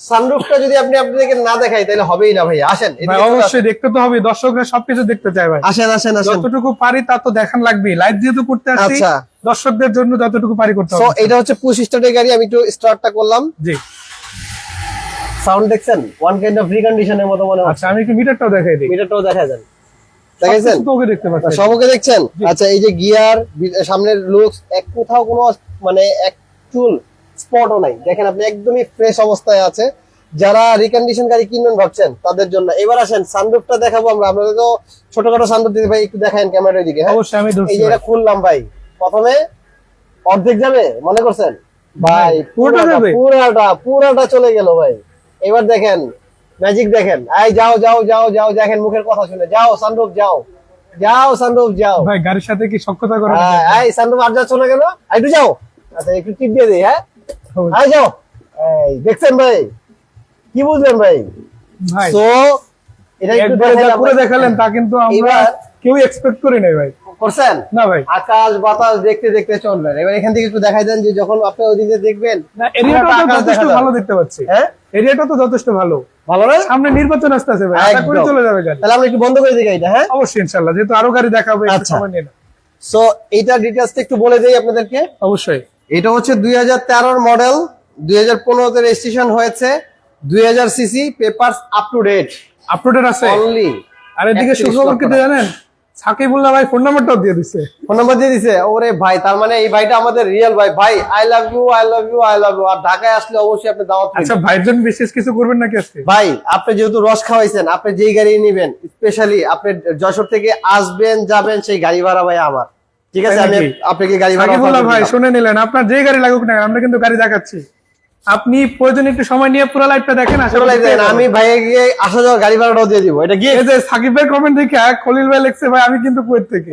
সানরুফটা যদি আপনাদেরকে না দেখাই তাহলে হবেই না ভাই। আসেন, অবশ্যই দেখতে তো হবে, দর্শকরা সবকিছু দেখতে চায় ভাই। আসেন আসেন আসেন, যতটুকু পারি তা তো দেখান লাগবে, লাইভ যেহেতু করতে আসছি। আচ্ছা, দর্শকদের জন্য যতটুকু পারি করতে হবে। সো এটা হচ্ছে পুশ স্টার্টের গাড়ি। আমি একটু স্টার্টটা করলাম। জি, সাউন্ড দেখছেন, ওয়ান কাইন্ড অফ রিকন্ডিশনের মতো মনে হচ্ছে। আচ্ছা, আমি একটু মিটারটাও দেখাই দিই। মিটারটাও দেখা যান, দেখাইছেন? সবকিছু দেখতে পাচ্ছেন, সবকে দেখছেন। আচ্ছা, এই যে গিয়ার, সামনের লুকস, এক কোথাও কোনো মানে এক চুল স্পটও নাই। দেখেন আপনি একদমই ফ্রেশ অবস্থায় আছে। যারা রিকন্ডিশন গাড়ি কিনবেন ভাবছেন তাদের জন্য। এবার আসেন, সানরুফটা দেখাবো আমরা। আপনাদের তো ছোটখাটো সানরুফ দিতে ভাই, একটু দেখান ক্যামেরার দিকে। অবশ্যই আমি এই যে এটা খুললাম ভাই, প্রথমে অর্ধেক যাবে মনে করছেন ভাই, পুরাটা চলে গেল ভাই। এবার দেখেন ম্যাজিক, দেখেন। এই যাও যাও যাও যাও, দেখেন মুখের কথা শুনে যাও, সানরুফ যাও, যাও সানরুফ যাও। ভাই গাড়ির সাথে কি সখ্যতা করা? এই সানরুফ আর যাচ্ছ না কেন? একটু যাও। আচ্ছা, একটু টিপ দিয়ে দিই। হ্যাঁ, এই যাও। এই দেখছেন ভাই, কি বুঝলেন ভাই? ভাই তো এটা একটু করে দেখালেন, তা কিন্তু আমরা কেউ এক্সপেক্ট করি নাই ভাই। করছেন না ভাই, আকাশ বাতাস দেখতে দেখতে চলবেন। এবার এখান থেকে একটু দেখাই দেন যে যখন আপনি ওদিকে দেখবেন। না, এরিয়াটা তো যথেষ্ট ভালো দেখতে পাচ্ছি। হ্যাঁ, এরিয়াটা তো যথেষ্ট ভালো। ভালো না? সামনে নির্বাচন আসতেছে ভাই, আশা করি চলে যাবে গাড়ি। তাহলে আমরা একটু বন্ধ করে দিই গাড়িটা। হ্যাঁ, অবশ্যই ইনশাআল্লাহ, যেহেতু আরো গাড়ি দেখাবে, একটু আচ্ছা। সময় নিয়ে না। সো এইটা ডিটেইলসটা একটু বলে দেই আপনাদেরকে। অবশ্যই। এটা হচ্ছে 2013 মডেল, 2015 তে রেজিস্ট্রেশন হয়েছে, 2000 CC, papers up to date. Update আছে অনলি। আর এদিকে সুখবর কি জানেন? সাকিবুল্লাহ ভাই ফোন নাম্বারটাও দিয়ে দিছে। ফোন নাম্বার দিয়ে দিছে। ওরে ভাই, তার মানে এই ভাইটা আমাদের রিয়েল ভাই। ভাই I love you, I love you, I love you. আর ঢাকায় আসলে অবশ্যই আপনি দাওয়াত দিবেন। আচ্ছা, ভাইয়ের জন্য বিশেষ কিছু করবেন নাকি আজকে? ভাই, আপনি যেহেতু রস খাওয়াইছেন, আপনি যেই গাড়ি নেবেন, স্পেশালি আপনি যশোর থেকে আসবেন যাবেন, সেই গাড়ি ভাড়া ভাই আমার। ঠিক আছে, আমি আপনাকে গাড়ি ভাড়া। সাকিবুল্লাহ ভাই শুনে নিলেন, আপনার যে গাড়ি লাগুক না, আমরা কিন্তু গাড়ি দেখাচ্ছি। আপনি প্রয়োজন একটু সময় নিয়ে পুরো লাইভটা দেখেন। আমি ভাইকে আসা যাওয়ার গাড়ি ভাড়াটাও দিয়ে দিব। এটা গিয়ে সাকিব ভাই কমেন্ট দেখে খলিল ভাই লিখছে, ভাই আমি কিন্তু কুয়েত থেকে।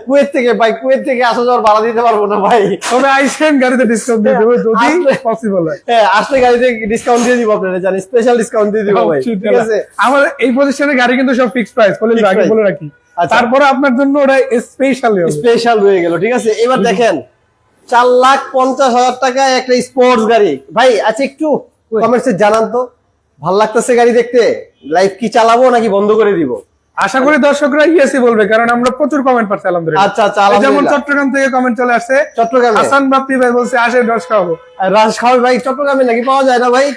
কুয়েত থেকে ভাই, কুয়েত থেকে আসা যাওয়ার ভাড়া দিতে পারবো না ভাই, তবে আইসেন গাড়িতে ডিসকাউন্ট দিয়ে দেবো যদি পসিবল হয়। হ্যাঁ, আসলে গাড়িতে ডিসকাউন্ট দিয়ে দিব আপনারা, জানি স্পেশাল ডিসকাউন্ট দিয়ে দিব ভাই। ঠিক আছে, আমার এই প্রতিষ্ঠানের গাড়ি কিন্তু সব ফিক্সড প্রাইস, খলিল ভাই আগে বলে রাখি। তারপরে আপনার জন্য ওটা স্পেশাল হয়ে গেল। ঠিক আছে, এবার দেখেন 4,50,000 টাকায় একটা স্পোর্টস গাড়ি ভাই। আচ্ছা, একটু কমেন্টসে জানান তো, ভাল লাগতেছে গাড়ি দেখতে? লাইভ কি চালাবো নাকি বন্ধ করে দিব? আশা করি দর্শকরা ইয়েসই বলবে, কারণ আমরা প্রচুর কমেন্ট পাচ্ছি আলহামদুলিল্লাহ। আচ্ছা আচ্ছা, যেমন চট্টগ্রাম থেকে কমেন্ট চলে আসছে। চট্টগ্রামে হাসান বাপ্পি ভাই বলছে আসেন রস খাওয়াবো। রস খাওয়াবে ভাই? চট্টগ্রামে নাকি পাওয়া যায় না ভাই?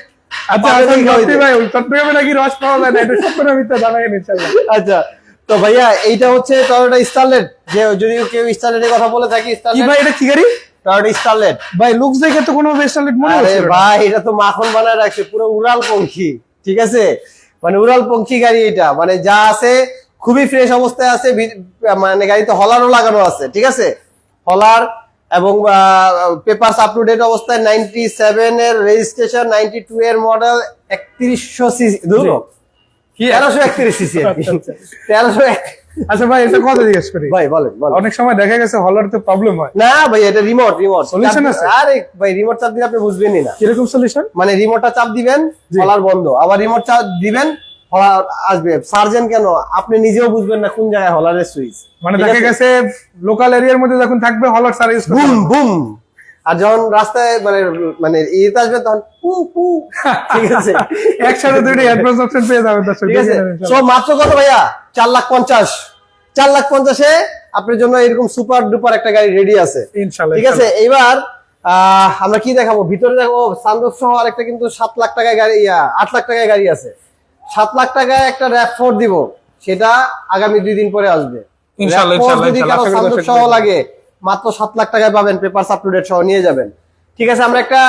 আচ্ছা, হাসান বাপ্পি ভাই চট্টগ্রামে নাকি রস পাওয়া যায় না, এটা সত্য মিথ্যা জানাই ইনশাআল্লাহ। আচ্ছা, তো ভাইয়া এইটা হচ্ছে টয়োটা স্টারলেট। যে যদি কেউ স্টারলেটের কথা বলে থাকি, কি ভাই এটা কি গাড়ি? টয়োটা স্টারলেট ভাই লুকস দেখে তো কোনো স্টারলেট মনে হচ্ছে না ভাই। এটা তো মাখন বানায় রাখছে, পুরো উড়াল পঙ্খী। ঠিক আছে, মানে উড়াল পঙ্খী গাড়ি এটা, মানে যা আছে খুবই ফ্রেশ অবস্থায় আছে। মানে গাড়িতে হলারও লাগানো আছে। ঠিক আছে, হলার এবং পেপারস আপ টু ডেট অবস্থায়। 97 এর রেজিস্ট্রেশন, 92 এর মডেল, 3100 সিসি। ধরো কি 1331 সিসি, 1301। আচ্ছা ভাই, এটা কথা জিজ্ঞেস করি ভাই, বলেন। অনেক সময় দেখা গেছে হলার তো প্রবলেম হয় না ভাই, এটা রিমোট সলিউশন আছে। আরে ভাই, রিমোট চাপ দিলে আপনি বুঝবেনই না। কিরকম সলিউশন? মানে রিমোটটা চাপ দিবেন, হলার বন্ধ, আবার রিমোট চাপ দিবেন, হলার আসবে। সার্জেন কেন আপনি নিজেও বুঝবেন না কোন জায়গায় হলারের সুইচ। মানে দেখা গেছে লোকাল এরিয়ার মধ্যে যখন থাকবে হলার সার্ভিস বুম বুম, আর যখন রাস্তায় মানে ইয়েতে আসবে তখন পু পু। ঠিক আছে, একসাথে দুইটা অ্যাডভান্স অপশন পেয়ে যাবেন দর্শক। ঠিক আছে, সো মাত্র কত ভাইয়া? 4,50,000। 4,50,000-এ আপনার জন্য এরকম সুপার ডুপার একটা গাড়ি রেডি আছে ইনশাআল্লাহ। ঠিক আছে, এবার আমরা কি দেখাবো? ভিতরে দেখো সানরুফ সহ আরেকটা কিন্তু 7 লাখ টাকায় গাড়ি, 8 লাখ টাকায় গাড়ি আছে। 7 লাখ টাকায় একটা RAV4 দিব, সেটা আগামী 2 দিন পরে আসবে ইনশাআল্লাহ। যদি কারো সানরুফ সহ লাগে, মাত্র 7 লাখ টাকায় পাবেন, পেপারস আপ টু ডেট সহ নিয়ে যাবেন। ঠিক আছে, আমরা একটা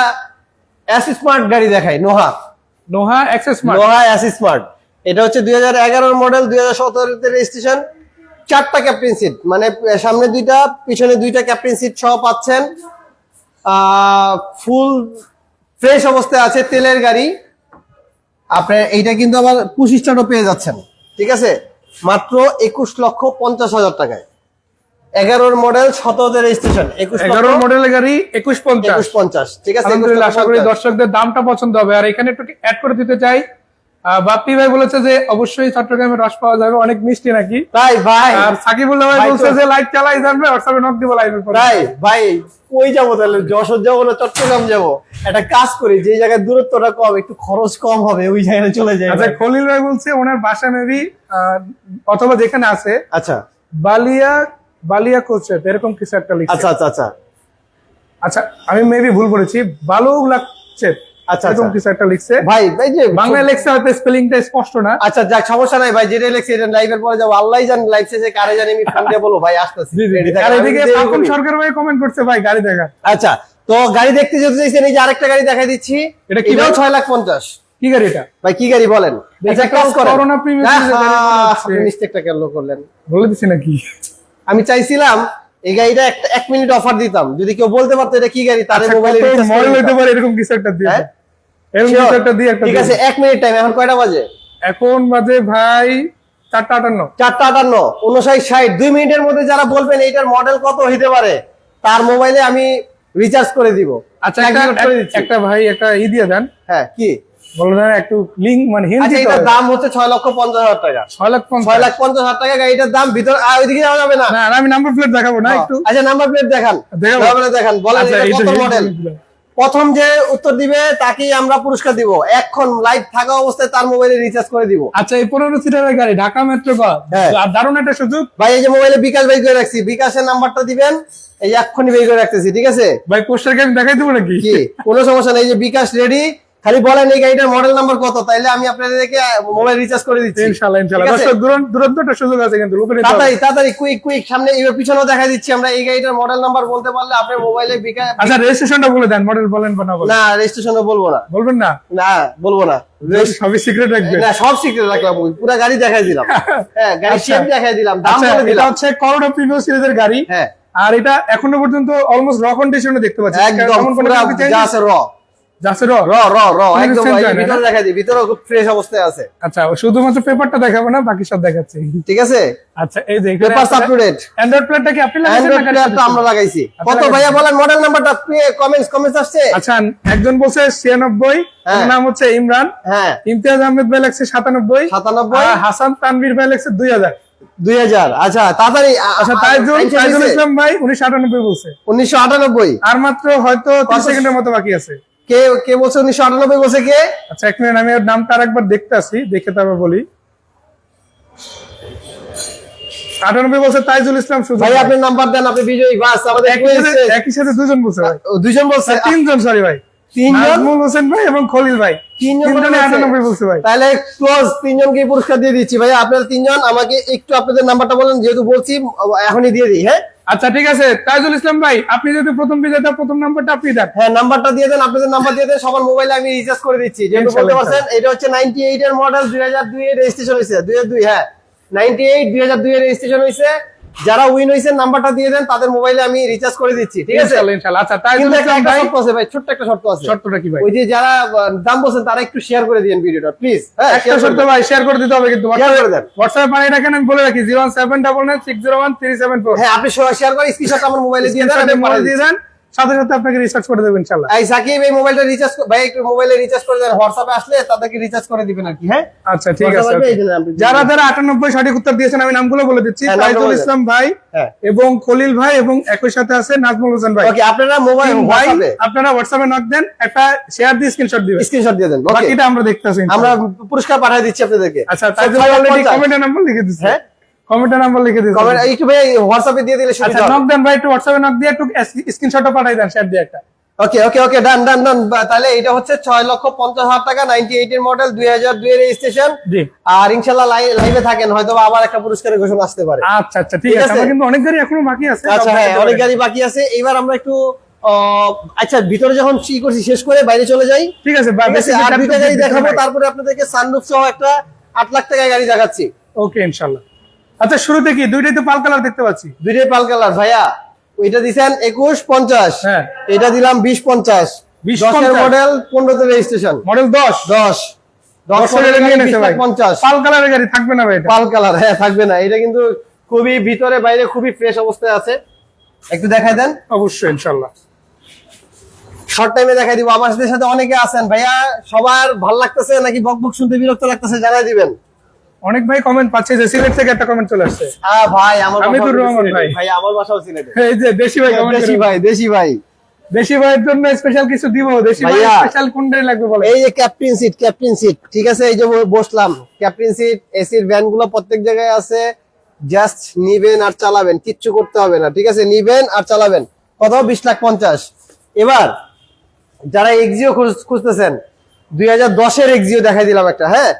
এস স্মার্ট গাড়ি দেখাই। Noha S smart. এটা হচ্ছে 2011 মডেল, 2017 তে রেজিস্ট্রেশন। 4টা ক্যাপ্টেন সিট, মানে সামনে 2টা পিছনে 2টা ক্যাপ্টেন সিট সহ পাচ্ছেন। ফুল ফ্রেশ অবস্থায় আছে, তেলের গাড়ি। আপনার এইটা কিন্তু আবার পুশ স্টার্টও পেয়ে যাচ্ছেন। ঠিক আছে, মাত্র 21,50,000 টাকায়। 11 মডেল, 17 তে রেজিস্ট্রেশন। 11 মডেলের গাড়ি 21,50। ঠিক আছে, আলহামদুলিল্লাহ, আশা করি দর্শকদের দামটা পছন্দ হবে। আর এখানে একটু অ্যাড করে দিতে চাই, বাপ্পি ভাই বলেছে যে অবশ্যই চট্টগ্রামে রস পাওয়া যাবে, অনেক মিষ্টি নাকি। তাই ভাই। আর সাকিবুল্লাহ ভাই বলছে যে লাইভ চালাই যাবে, হোয়াটসঅ্যাপে নক দিব লাইভের পরে। তাই ভাই, কই যাবো তাহলে? যশোর যাবো না চট্টগ্রাম যাবো? একটা কাজ করি, যে জায়গায় দূরত্বটা কম, একটু খরচ কম হবে, ওই জায়গায় চলে যাই। আচ্ছা, খলিল ভাই বলছে ওনার বাসা মেবি অথবা যেখানে আছে আচ্ছা বালিয়া কোচে এরকম কিছু একটা লিখছে। আচ্ছা আচ্ছা আচ্ছা আচ্ছা, আমি মেবি ভুল বলেছি, বালু লাগছে আচ্ছা এরকম কিছু একটা লিখছে ভাই। ভাই যে বাংলা লেখছে হয়তো স্পেলিংটা স্পষ্ট না। আচ্ছা যাক, সমস্যা নাই ভাই, যেটা লেখছে এটা লাইভের পরে যাবো। আল্লাহই জান লাইভ শেষে কারে জানি আমি ফোন দিয়ে বলবো ভাই আসতেছি। আর এদিকে পাপন সরকার ভাই কমেন্ট করছে ভাই গাড়ি দেখা। আচ্ছা, তো গাড়ি দেখতে যেতে চাইছেন, এই যে আরেকটা গাড়ি দেখাই দিচ্ছি, এটা কি? এটাও 6,50,000। কি গাড়ি এটা ভাই? কি গাড়ি বলেন? আচ্ছা, কাজ করেন করোনা প্রিমিয়াম মিস্টেকটা কেন করলেন? বলে দিছি নাকি? আমি চাইছিলাম এই গাড়িটা একটা 1 মিনিট অফার দিতাম, যদি কেউ বলতে পারতো এটা কি গাড়ি, তার মোবাইলে রিচার্জ মডেল হইতে পারে এরকম কিছু একটা দিয়ে। এরকম কিছু একটা দিয়ে একটা। ঠিক আছে, 1 মিনিট টাইম। এখন কয়টা বাজে? এখন বাজে ভাই 4:58। 4:58, 59, 60। 2 মিনিটের মধ্যে যারা বলবেন এইটার মডেল কত হইতে পারে, তার মোবাইলে আমি রিচার্জ করে দিব। আচ্ছা, একটা ভাই একটা দিয়ে দেন। হ্যাঁ, কি বলবেন একটু লিংক মানে হিন্দি। আচ্ছা, এটার দাম হচ্ছে 6,50,000 টাকা। 6,50,000 টাকা গাড়িটার দাম। ভিতর ওইদিকে যাওয়া যাবে না। না, আমি নাম্বার প্লেট দেখাবো না একটু। আচ্ছা, নাম্বার প্লেট দেখান। দেখান, বলেন কত মডেল। প্রথম যে উত্তর দিবে তাকেই আমরা পুরস্কার দিব। এখন লাইভ থাকা অবস্থায় তার মোবাইলে রিচার্জ করে দিব। আচ্ছা, এই 15 সিটারের গাড়ি ঢাকা মেট্রো বাস, আর দারুণ একটা সুযোগ ভাই। এই যে মোবাইলে বিকাশ বের করে রাখছি, বিকাশের নাম্বারটা দিবেন, এই এক্ষুনি বের করে রাখতেছি। ঠিক আছে ভাই, পোস্টারকে আমি দেখাই দেবো নাকি? কি, কোনো সমস্যা নেই। এই যে বিকাশ রেডি, খালি বলেন এই গাড়িটার মডেল নাম্বার কত, তাইলে আমি আপনাদেরকে মোবাইল রিচার্জ করে দিচ্ছি। ইনশাআল্লাহ ইনশাআল্লাহ। দর্শক দুরন্ত একটা সুযোগ আছে কিন্তু, তাড়াতাড়ি কুইক সামনে পিছনেও দেখা দিচ্ছি আমরা। এই গাড়িটার মডেল নাম্বার বলতে পারলে আপনার মোবাইলে বিকাশ। আচ্ছা, রেজিস্ট্রেশনটা বলে দেন, মডেল বলেন বা না বলেন। না, রেজিস্ট্রেশনও বলবো না। বলবেন না? না, বলবো না। সবই সিক্রেট রাখবেন। না, সব সিক্রেট রাখলাম। পুরো গাড়ি দেখাই দিলাম। হ্যাঁ, গাড়ি শেপ দেখাই দিলাম, দাম বলে দিলাম। এটা হচ্ছে করোনা প্রিমিয়াম সিরিজের গাড়ি। হ্যাঁ, আর এটা এখনো পর্যন্ত অলমোস্ট র কন্ডিশনে দেখতে পাচ্ছি। একদম পুরো যা আছে র একদম। ভিতরে দেখাই দিই, ভিতরে খুব ফ্রেশ অবস্থায় আছে। আচ্ছা, শুধুমাত্র পেপারটা দেখাবো না, বাকি সব দেখাচ্ছি। ঠিক আছে। আচ্ছা, এই যে paper up to date. Android প্লেটটা কি আপনি লাগাইছেন? অ্যান্ড্রয়েড প্লেটটা আমরা লাগাইছি। কত ভাইয়া বলেন মডেল নাম্বারটা? কমেন্টস আসছে। আচ্ছা, একজন বলছে 96, এর নাম হচ্ছে ইমরান। হ্যাঁ, ইমতিয়াজ আহমেদ ভাই লাগছে 97, আর হাসান তানভীর ভাই লাগছে 2000। আচ্ছা, তাড়াতাড়ি। আচ্ছা, তাইজুল ইসলাম ভাই 1998 বলছে। 1998। আর মাত্র হয়তো 30 সেকেন্ডের মতো বাকি আছে। কে বলছে 1998 বলছে? কে? আচ্ছা, এক মিনিট, আমি ওর নামটা আরেকবার দেখতে আসি, দেখে তারপর বলি। 98 বলছে তাইজুল ইসলাম সুজন ভাই। আপনার নাম্বার দেন, আপনি বিজয়ী। বাস, আমাদের একই সাথে দুজন বলছে ভাই। দুজন বলছে? তিনজন, সরি ভাই, নাজমুল হোসেন ভাই এবং খলিল ভাই, তিনজনে 98 বলছে ভাই। তাহলে ক্লোজ, তিনজনকে পুরস্কার দিয়ে দিচ্ছি ভাই। আপনারা তিনজন আমাকে একটু আপনাদের নাম্বারটা বলেন, যেহেতু বলছি এখনই দিয়ে দিই। হ্যাঁ, আচ্ছা, ঠিক আছে। তাইজুল ইসলাম ভাই, আপনি যদি প্রথম বিজেতা, প্রথম নাম্বারটা আপনি দেন। হ্যাঁ, নাম্বারটা দিয়ে দেন, আপনাদের নাম্বার দিয়ে দেন। সবার মোবাইলে আমি রিচার্জ করে দিচ্ছি। যেহেতু বলতে পারছেন এটা হচ্ছে 98 এর মডেল, 2002 এর রেজিস্ট্রেশন হয়েছে। 2002, হ্যাঁ 98, 2002 এর রেজিস্ট্রেশন হয়েছে। যারা উইন হয়েছে নাম্বারটা দিয়ে দেন, তাদের মোবাইলে আমি রিচার্জ করে দিচ্ছি। ঠিক আছে, ইনশাআল্লাহ। আচ্ছা, তাইজুল ইসলাম ভাই, ভাই ছোট্ট একটা শর্ত আছে। শর্তটা কি ভাই? ওই যে যারা দাম বলছেন তারা একটু শেয়ার করে দিন ভিডিওটা প্লিজ। হ্যাঁ, একটা শর্ত ভাই, শেয়ার করে দিতে হবে কিন্তু। হোয়াটসঅ্যাপে পাঠিয়ে রাখেন, আমি বলে রাখি 0799601 374। হ্যাঁ, আপনি শেয়ার করে স্ক্রিনশট আমার মোবাইলে দিয়ে দেন, আমি পরে দিয়ে দেন। সাথে সাথে আপনাকে রিচার্জ করে দেবেন ইনশাআল্লাহ। এই সাকিব, এই মোবাইলটা রিচার্জ ভাই, একটু মোবাইলে রিচার্জ করে দেন। হোয়াটসঅ্যাপে আসলে তাদেরকে রিচার্জ করে দিবেন আর কি। হ্যাঁ, আচ্ছা, ঠিক আছে। যারা 98 সঠিক উত্তর দিয়েছেন, আমি নামগুলো বলে দিচ্ছি। তাইজুল ইসলাম ভাই এবং খলিল ভাই, এবং একই সাথে আছে নাজমুল হোসেন ভাই। ওকে, আপনারা মোবাইল আপনারা হোয়াটসঅ্যাপে নক দেন, একটা শেয়ার দিয়ে স্ক্রিনশট দিবেন। স্ক্রিনশট দিয়ে দেন, বাকিটা আমরা দেখতেছি, আমরা পুরস্কার পাঠিয়ে দিচ্ছি আপনাদেরকে। আচ্ছা, তাইজুল ভাই অলরেডি কমেন্টে নাম্বার লিখে দিয়েছে। হ্যাঁ, কমেন্টের নাম্বার লিখে দিয়েছে। কমেন্ট একটু ভাই হোয়াটসঅ্যাপে দিয়ে দিলে সুবিধা হবে। নক দেন ভাই, একটু হোয়াটসঅ্যাপে নক দিয়ে একটু স্ক্রিনশটটা পাঠিয়ে দেন, শেয়ার দিয়ে একটা। ওকে, ডান। তাহলে এটা হচ্ছে 6,50,000 টাকা, 98 এর মডেল, 2002 এর রেজিস্ট্রেশন। জি, আর ইনশাআল্লাহ লাইভে থাকেন, হয়তো আবার একটা পুরস্কারের ঘোষণা আসতে পারে। আচ্ছা, ঠিক আছে। আমার কিন্তু অনেক গাড়ি এখনো বাকি আছে। আচ্ছা, হ্যাঁ, অনেক গাড়ি বাকি আছে। এবার আমরা একটু আচ্ছা, ভিতরে যখন করছি শেষ করে বাইরে চলে যাই। ঠিক আছে, আর দুইটা গাড়ি দেখাবো, তারপরে আপনাদেরকে সানরুফ সহ একটা 8 লাখ টাকায় গাড়ি দেখাচ্ছি। ওকে, ইনশাআল্লাহ। আচ্ছা, শুরুতে কি দুইটাই তো পাল কালার দেখতে পাচ্ছি? দুইটাই পাল কালার ভাইয়া। ওইটা দিছেন 2150, হ্যাঁ, এটা দিলাম 2050। 10 মডেল, 15 তে রেজিস্ট্রেশন, মডেল 10 এর নিয়ে নেছে ভাই। 50 পাল কালারের গাড়ি থাকবে না ভাই? এটা পাল কালার, হ্যাঁ থাকবে না। এটা কিন্তু খুবই ভিতরে বাইরে খুবই ফ্রেশ অবস্থায় আছে। একটু দেখাই দেন। অবশ্যই, ইনশাআল্লাহ। শর্ট টাইমে দেখাই দিব। আমাদের সাথে অনেকে আছেন ভাইয়া, সবার ভালো লাগতেছে নাকি বকবক শুনতে বিরক্ত লাগতেছে জানাই দিবেন। অনেক ভাই কমেন্ট পাচ্ছে যে সিলেট থেকে একটা কমেন্ট চলে আসছে। ভাই আমার হামিদুর রহমান ভাই, ভাই আমার বাসাও সিলেটে। এই যে দেশি ভাই কমেন্ট দেশি ভাই, দেশি ভাই, দেশি ভাইয়ের জন্য স্পেশাল কিছু দিব। দেশি ভাই স্পেশাল কোনটাই লাগবে বলে? এই যে ক্যাপ্টেন সিট, ক্যাপ্টেন সিট, ঠিক আছে, এই যে বসলাম ক্যাপ্টেন সিট, এসির ভ্যান গুলো প্রত্যেক জায়গায় আছে, জাস্ট নিবেন আর চালাবেন, কিচ্ছু করতে হবে না, ঠিক আছে, নিবেন আর চালাবেন। কত? 20,50,000। এবার যারা এক্সিও খুঁজতেছেন, 2010-এর এক্সিও দেখাই দিলাম একটা। হ্যাঁ,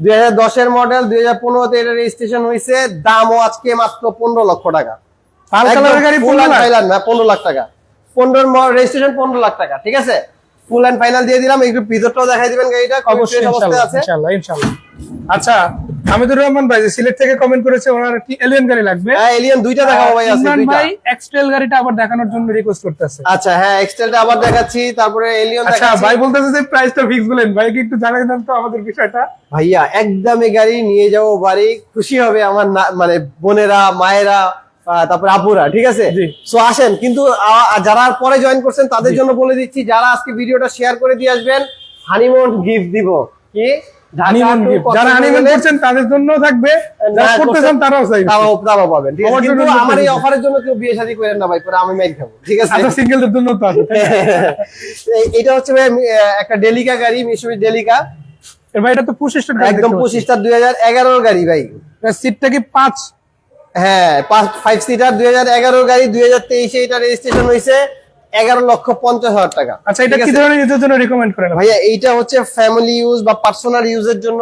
2010-এর মডেল, 2015-তে এটা রেজিস্ট্রেশন হয়েছে, দামও আজকে মাত্র 15 লক্ষ টাকা। পাল কালারের গাড়ি 15 লাখ টাকা, 15 রেজিস্ট্রেশন 15 লাখ টাকা, ঠিক আছে, ফুল এন্ড ফাইনাল দিয়ে দিলাম। একটু ভিতরটাও দেখাই দিবেন গাড়িটা, অবশ্যই অবস্থায় আছে ইনশাআল্লাহ ইনশাআল্লাহ। আচ্ছা, হামিদুর রহমান ভাই যে সিলেট থেকে কমেন্ট করেছে, ওনার কি এলিয়ন গাড়ি লাগবে? হ্যাঁ, এলিয়ন দুইটা দেখাবো ভাই, আছে ইমরান দুইটা। ভাই এক্সটেল গাড়িটা আবার দেখানোর জন্য রিকোয়েস্ট করতেছে। আচ্ছা, হ্যাঁ, এক্সটেলটা আবার দেখাচ্ছি, তারপরে এলিয়ন আচ্ছা দেখাচ্ছি। ভাই বলতেছে যে প্রাইসটা ফিক্স বলেন, ভাই কি একটু জানাই দেন তো আমাদের বিষয়টা। ভাইয়া একদমই গাড়ি নিয়ে যাবো বাড়ি, খুশি হবে আমার মানে বোনেরা, মায়েরা, তারপরে আপুরা, ঠিক আছে। সো আসেন, কিন্তু যারা পরে জয়েন করছেন তাদের জন্য বলে দিচ্ছি, যারা আজকে ভিডিওটা শেয়ার করে দিয়ে আসবেন, হানিমুন গিফট দিব। কি হানিমুন গিফট? যারা হানিমুন করছেন তাদের জন্য থাকবে, যারা করতেছেন তারাও চাইবে, তারাও পাবেন, ঠিক আছে। কিন্তু আমার এই অফারের জন্য কেউ বিয়ে শাদী করেন না ভাই, পরে আমি মাইর খাবো, ঠিক আছে। আচ্ছা, সিঙ্গেলদের জন্য তো আছে। এটা হচ্ছে ভাই একটা ডেলিকা গাড়ি, মিশুবি ডেলিকা। ভাই এটা তো 25 স্টার, একদম 25 স্টার, 2011 গাড়ি ভাই। সিটটা কি 5? হ্যাঁ, 5 সিটার, 2011 গাড়ি, 2023-এ এটা রেজিস্ট্রেশন হয়েছে, 11,50,000 টাকা। আচ্ছা, এটা কি ধরনের ইউজের জন্য রিকমেন্ড করেন ভাইয়া? এইটা হচ্ছে ফ্যামিলি ইউজ বা পার্সোনাল ইউজের জন্য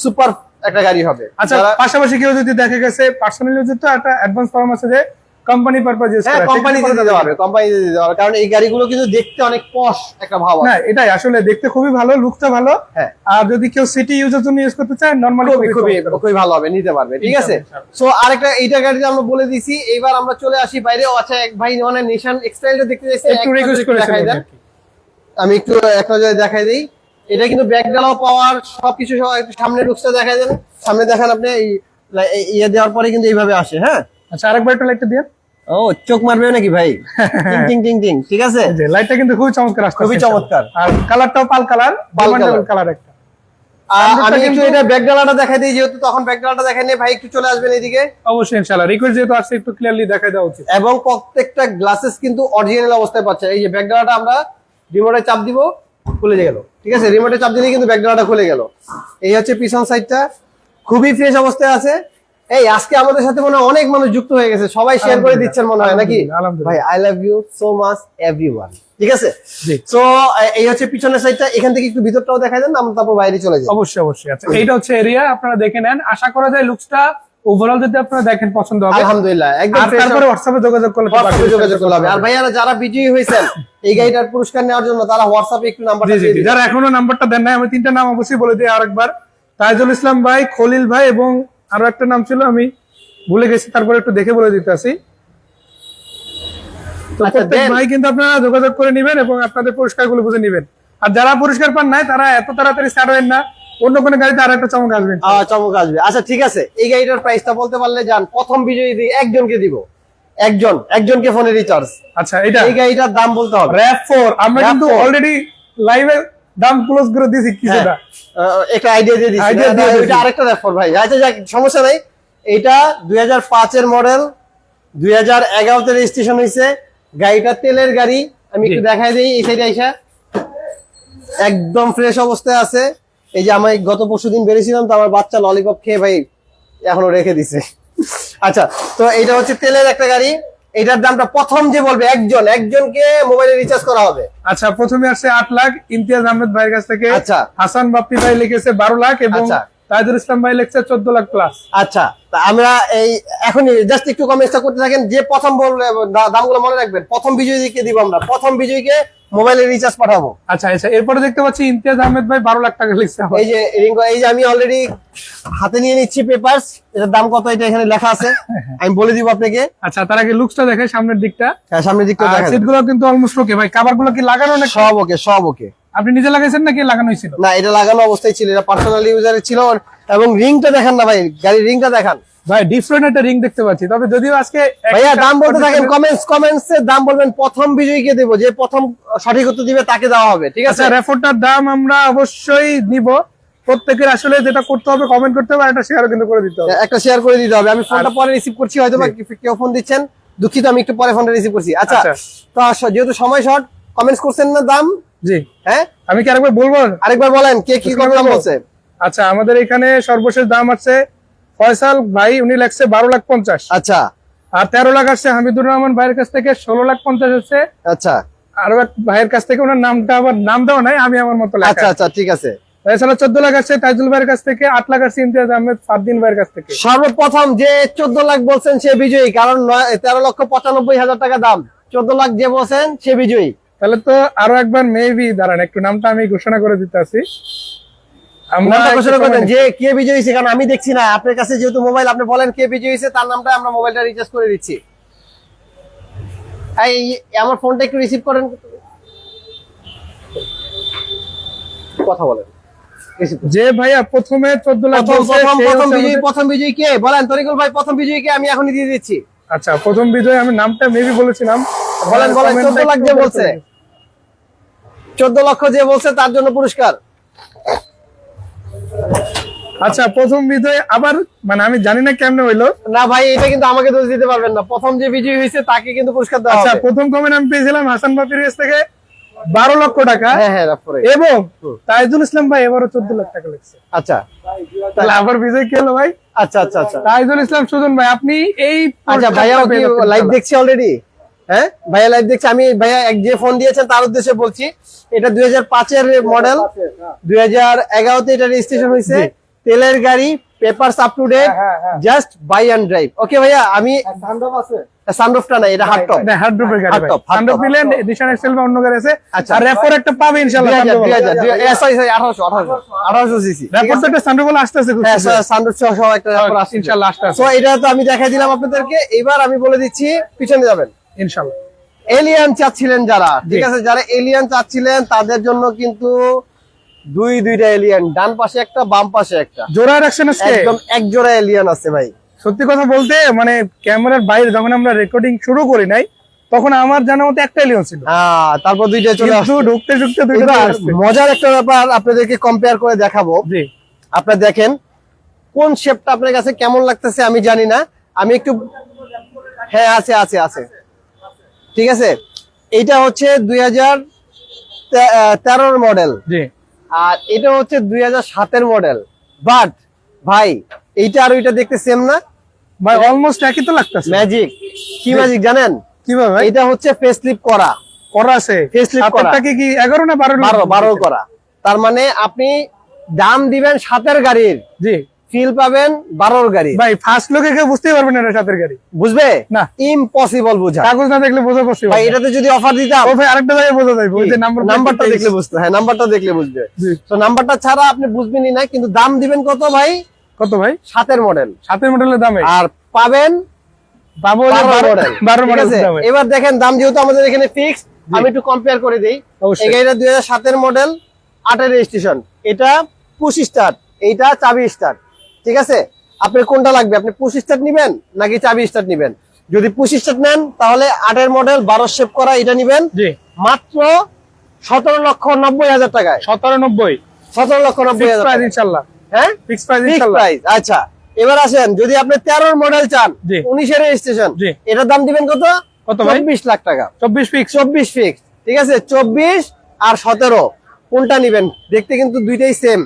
সুপার একটা গাড়ি হবে। আচ্ছা, পাশাপাশি কেউ যদি দেখা গেছে পার্সোনাল ইউজের তো একটা অ্যাডভান্স ফর্ম আছে যে কোম্পানি পারপাস ইউজ করা, কোম্পানি দিতে পারবে, কোম্পানি দিতে পারবে, কারণ এই গাড়িগুলো কিন্তু দেখতে অনেক পশ একটা ভাব আছে। না, এটাই আসলে দেখতে খুবই ভালো, লুকটা ভালো। আর যদি কেউ সিটি ইউজের জন্য ইউজ করতে চায়, নরমালি খুবই ভালো হবে, নিতে পারবে, ঠিক আছে। সো আরেকটা এইটা গাড়িটা আমরা বলে দিছি। এইবার আমরা চলে আসি বাইরে। আচ্ছা, এক ভাই মানে নিশান এক্সটাইলটা দেখতে চাইছে, একটু রিকোয়েস্ট করে দেখাই দেন। আমি একটু এক নজরে দেখাই দেই। এটা কিন্তু ব্যাকডালাও পাওয়ার, সবকিছু সহ একটু সামনে লুকসটা দেখাই দেন, সামনে দেখান আপনি। ইয়ে দেওয়ার পরে কিন্তু এইভাবে আসে। হ্যাঁ, আচ্ছা, আরেকবার একটু লাইটটা দিয়ে। ও, চোখ মারবে নাকি ভাই? টিং টিং টিং, ঠিক আছে। যে লাইটটা কিন্তু খুবই চমৎকার আসছে, খুবই চমৎকার। আর কালারটাও পাল কালার, কালার একটা। আমি একটু এটা ব্যাকডালাটা দেখাই দিই, যেহেতু তখন ব্যাকডালাটা দেখাই নেই। ভাই একটু চলে আসবেন এইদিকে। অবশ্যই ইনশাআল্লাহ, রিকোয়েস্ট যেহেতু আসছে একটু ক্লিয়ারলি দেখাই দেওয়া উচিত। এবং প্রত্যেকটা গ্লাসেস কিন্তু অরিজিনাল অবস্থায় পাচ্ছে। এই যে ব্যাকডালাটা আমরা রিমোটে চাপ দিব, খুলে গেল, ঠিক আছে। রিমোটে চাপ দিলে কিন্তু ব্যাকডালাটা খুলে গেল। এই হচ্ছে পিছন সাইডটা, খুবই ফ্রেশ অবস্থায় আছে। এই আজকে আমাদের সাথে মনে হয় অনেক মানুষ যুক্ত হয়ে গেছে, সবাই শেয়ার করে দিচ্ছেন মনে হয় নাকি ভাই? I love you so much everyone, ঠিক আছে। সো এই হচ্ছে পিছনের সাইডটা। এখান থেকে একটু ভিতরটাও দেখাই দেন, আমরা তারপর বাইরে চলে যাই। অবশ্যই অবশ্যই। আচ্ছা, এইটা হচ্ছে এরিয়া, আপনারা দেখে নেন। আশা করা যায় লুকসটা ওভারঅল যদি আপনারা দেখেন পছন্দ হবে, আলহামদুলিল্লাহ। একদম তারপরে হোয়াটসঅ্যাপে যোগাযোগ করলে হবে। আর ভাইয়ারা যারা বিজয়ী হয়েছেন এই গাড়িটার পুরস্কার নেওয়ার জন্য, তারা হোয়াটসঅ্যাপে একটু নাম্বারটা দিয়ে দিন। যারা এখনো নাম্বারটা দেন নাই, আমি তিনটা নাম অবশ্যই বলে দিই আরেকবার। তাইজুল ইসলাম ভাই, খলিল ভাই, এবং আরো একটা নাম ছিল আমি ভুলে গেছি, তারপরে একটু দেখে বলে দিতে আসি। প্রত্যেক ভাই কিন্তু আপনারা যোগাযোগ করে নেবেন এবং আপনাদের পুরস্কারগুলো বুঝে নেবেন। আর যারা পুরস্কার পান নাই, তারা এত তাড়াতাড়ি স্টার্ট হবেন না, অন্য কোনো গাড়িতে আর একটা চমক আসবে। চমক আসবে। আচ্ছা, ঠিক আছে। এই গাড়িটার প্রাইসটা বলতে পারলে যান। প্রথম বিজয়ী একজনকে দিব, একজনকে ফোনে রিচার্জ। আচ্ছা, এটা এই গাড়িটার দাম বলতে হবে RAV4। আমরা কিন্তু অলরেডি লাইভে দাম ক্লোজ করে দিয়েছি, কিছুটা একটা আইডিয়া দিয়ে দিচ্ছি। এটা আরেকটা RAV4 ভাই। আচ্ছা, যাক, সমস্যা নাই। এটা 2005-এর মডেল, 2011-তে রেজিস্ট্রেশন হয়েছে। গাড়িটা তেলের গাড়ি। আমি একটু দেখাই দিই এই সাইডে আইসা, একদম ফ্রেশ অবস্থায় আছে। এই যে আমি গত পরশুদিন বেরিয়েছিলাম, তো আমার বাচ্চা ললিপপ খেয়ে ভাই এখনো রেখে দিছে। আচ্ছা, তো এটা হচ্ছে তেলের একটা গাড়ি। এটার দামটা প্রথম যে বলবে একজনকে মোবাইলে রিচার্জ করা হবে। আচ্ছা, প্রথমে আসছে 8 লাখ ইমতিয়াজ আহমেদ ভাইয়ের কাছ থেকে। আচ্ছা, হাসান বাপ্পি ভাই লিখেছে 12 লাখ এবং তাইজুল ইসলাম ভাই লিখছে 14 লাখ প্লাস। আচ্ছা, আমরা এই এখন জাস্ট একটু কম এক্সট্রা করতে থাকেন। যে প্রথম বলবে দামগুলো মনে রাখবেন। প্রথম বিজয়ীকে দিব আমরা, প্রথম বিজয়ীকে মোবাইলে রিচার্জ পাঠাবো। আচ্ছা আচ্ছা, এরপরে দেখতে পাচ্ছি ইমতিয়াজ আহমেদ ভাই 12 লাখ টাকা লিখছে। এই যে রিঙ্গো, এই যে আমি অলরেডি হাতে নিয়ে নিচ্ছি পেপারস। এটার দাম কত এটা এখানে লেখা আছে, আমি বলে দিব আপনাকে। আচ্ছা, তার আগে লুকসটা দেখে সামনের দিকটা। হ্যাঁ, সামনের দিকটা দেখেন। সিটগুলো কিন্তু অলমোস্ট ওকে ভাই। কভারগুলো কি লাগানো নাকি? সব ওকে, সব ওকে। আপনি নিজে লাগাইছেন নাকি লাগানো হয়েছিল? না, এটা লাগানো অবস্থায় ছিল, এটা পার্সোনাল ইউজারে ছিল। এবং রিংটা দেখান না ভাই, গাড়ির রিংটা দেখান। ভাই ডিফারেন্ট একটা রিং দেখতে পাচ্ছি, তবে যদিও আজকে ভাইয়া দাম বলতে থাকেন, কমেন্টস এর দাম বলবেন, প্রথম বিজয়ীকে দেব, যে প্রথম সঠিক উত্তর দিবে তাকে দেওয়া হবে, ঠিক আছে? আচ্ছা রেফারটার দাম আমরা অবশ্যই নিব, প্রত্যেকের আসলে যেটা করতে হবে কমেন্ট করতে হবে, একটা শেয়ারও কিন্তু করে দিতে হবে, একটা শেয়ার করে দিতে হবে। আমি ফোনটা পরে রিসিভ করছি, হয়তো বা কেউ ফোন দিচ্ছেন, দুঃখিত, আমি একটু পরে ফোনটা রিসিভ করছি। আচ্ছা তো যেহেতু সময় শর্ট, কমেন্টস করছেন না দাম? জি হ্যাঁ, আমি কি আরেকবার বলবো? আরেকবার বলেন কে কি দাম বলছে। আচ্ছা আমাদের এখানে সর্বশেষ দাম আছে ফয়সাল ভাই, উনি লাগছে 12,50,000। আচ্ছা, আর 13 লাখ আসছে হামিদুর রহমান ভাইয়ের কাছ থেকে, 16,50,000 হচ্ছে। আচ্ছা, আরো এক ভাইয়ের কাছ থেকে, ওনার নামটা আবার নাম দেওয়া নাই, আমি আমার মতো লেখা। আচ্ছা আচ্ছা ঠিক আছে। এছাড়া 14 লাখ আসছে তাইজুল ভাইয়ের কাছ থেকে, 8 লাখ আসছে ইমতিয়াজ আহমেদ ফারদিন ভাইয়ের কাছ থেকে। সর্বপ্রথম যে 14 লাখ বলছেন সে বিজয়ী, কারণ 13,95,000 টাকা দাম। 14 লাখ যে বলছেন সে বিজয়ী। তাহলে তো আরো একবার মেবি দাঁড়ান, একটু নামটা আমি ঘোষণা করে দিতে আসি। আমরা ঘোষণা করবেন যে কে বিজয়ী হয়েছে, কারণ আমি দেখছি না আপনার কাছে, যেহেতু মোবাইল, আপনি বলেন কে বিজয়ী হয়েছে, তার নামটা আমরা মোবাইলটা রিচার্জ করে দিচ্ছি। এই আমার ফোনটা একটু রিসিভ করেন, কথা বলেন। যে ভাইয়া প্রথমে 14 লাখ প্রথম বিজয়ী কে বলেন? তরিকুল ভাই, প্রথম বিজয়ী কে? আমি এখনই দিয়ে দিচ্ছি। আচ্ছা প্রথম বিজয়, আমি নামটা মেবি বলেছিলাম, বলেন 14 লাখ যে বলছে, 14 লক্ষ যে বলছে তার জন্য পুরস্কার। আচ্ছা প্রথম বিজয় আবার, মানে আমি জানি না কেমনে হইলো। না ভাই, এটা কিন্তু আমাকে দোষ দিতে পারবেন না, প্রথম যে বিজয়ী হয়েছে তাকে কিন্তু পুরস্কার দেওয়া হবে। আচ্ছা প্রথম কমেন্ট আমি পেয়েছিলাম হাসান বাপির কাছ থেকে 12 লক্ষ টাকা, এবং তাইজুল ইসলাম ভাই এবারও 14 লাখ টাকা লাগছে। আচ্ছা তাহলে আবার বিজয় কি হলো ভাই? আচ্ছা আচ্ছা আচ্ছা, তাইজুল ইসলাম সুজন ভাই, আপনি এই ভাইয়া লাইভ দেখছি অলরেডি। হ্যাঁ ভাইয়া লাইভ দেখছি। আমি ভাইয়া যে ফোন দিয়েছেন তার উদ্দেশ্যে বলছি, এটা 2005 এর মডেল, 2011 তে এটা রেজিস্ট্রেশন হয়েছে, তেলের গাড়ি, papers up to date, just buy and drive. Okay ভাইয়া, আমি সানরুফ আছে, সানরুফটা না, এটা হার্ড টপ, এটা হার্ড টপের গাড়ি ভাই। সানরুফ নিলেন এডিশন এক্সেল বা অন্য গাড়ি আছে। আর রেফার একটা পাবে ইনশাআল্লাহ, 1800 সিসি রেফার তো একটা সানরুফ আসতেছে, হ্যাঁ সানরুফ সহ একটা রেফার আসছে ইনশাআল্লাহ আসতেছে। সো এটা তো আমি দেখাই দিলাম আপনাদেরকে, এবার আমি বলে দিচ্ছি পিছনে যাবেন ইনশাআল্লাহ। এলিয়ান চাচ্ছিলেন যারা, ঠিক আছে, যারা এলিয়ান চাচ্ছিলেন তাদের জন্য কিন্তু দুইটা এলিয়ান, ডান পাশে একটা বাম পাশে একটা, জোড়া রাখছেন আজকে, একদম এক জোড়া এলিয়ান আছে ভাই। সত্যি কথা বলতে মানে ক্যামেরার বাইরে যখন আমরা রেকর্ডিং শুরু করি নাই, তখন আমার জানা মতো একটা এলিয়ন ছিল, তারপর দুইটা চলে আসছে, ঢুকতে ঢুকতে দুইটা আসছে। মজার একটা ব্যাপার আপনাদেরকে কম্পেয়ার করে দেখাবো। জি, আপনারা দেখেন কোন শেপটা আপনার কাছে কেমন লাগতেছে আমি জানি না, আমি একটু, হ্যাঁ আছে আছে আছে, ঠিক আছে। এইটা হচ্ছে 2013 মডেল, জি, আর এটা হচ্ছে 2007 মডেল। বাট ভাই এইটা আর ওইটা দেখতে সেম না ভাই, অলমোস্ট একই তো লাগতেছে। ম্যাজিক, কি ম্যাজিক জানেন? কিভাবে? এটা হচ্ছে ফেসলিফট করা আছে, ফেসলিফট করা। কি 11 না 12 করা, তার মানে আপনি দাম দিবেন 7 গাড়ির, জি, ফিল পাবেন 12 গাড়ি। ভাই ফার্স্ট লোকে কেউ বুঝতেই পারবে না এটা 7 গাড়ি, বুঝবে না, ইম্পসিবল বোঝা, কাগজ না দেখলে বোঝা পসিবল ভাই। এটাতে যদি অফার দিতাম, ও ভাই আরেকটা জায়গায় বোঝা যাবে, ওই যে নাম্বারটা দেখলে বুঝতে, হ্যাঁ নাম্বারটা দেখলে বুঝবে। তো নাম্বারটা ছাড়া আপনি বুঝবেনই না, কিন্তু দাম দিবেন কত ভাই? কত ভাই? 7 মডেল, 7 মডেলের দামে, আর পাবেন 12 মডেল। এবার দেখেন দাম যেহেতু আমাদের এখানে ফিক্সড, আমি একটু কম্পেয়ার করে দিই। এই গাড়িটা 2007 মডেল, 8 রেজিস্ট্রেশন, এটা পুশ স্টার্ট, এইটা চাবি স্টার্ট, ঠিক আছে। আপনার কোনটা লাগবে? আপনি পুশ স্টার্ট নিবেন নাকি চাবি স্টার্ট নিবেন? যদি পুশ স্টার্ট নেন তাহলে 8 মডেল 12 শেপ করা এটা নিবেন, মাত্র 17,90,000 টাকায়। 17,90,000 ইনশাআল্লাহ, হ্যাঁ ফিক্স প্রাইস। আচ্ছা এবার আসেন, যদি আপনি 13 মডেল চান, 19 রেজিস্ট্রেশন, এটার দাম দিবেন কত? 24 লাখ টাকা। 24 ফিক্স, ঠিক আছে। 24 আর 17 কোনটা নিবেন? দেখতে কিন্তু দুইটাই সেম।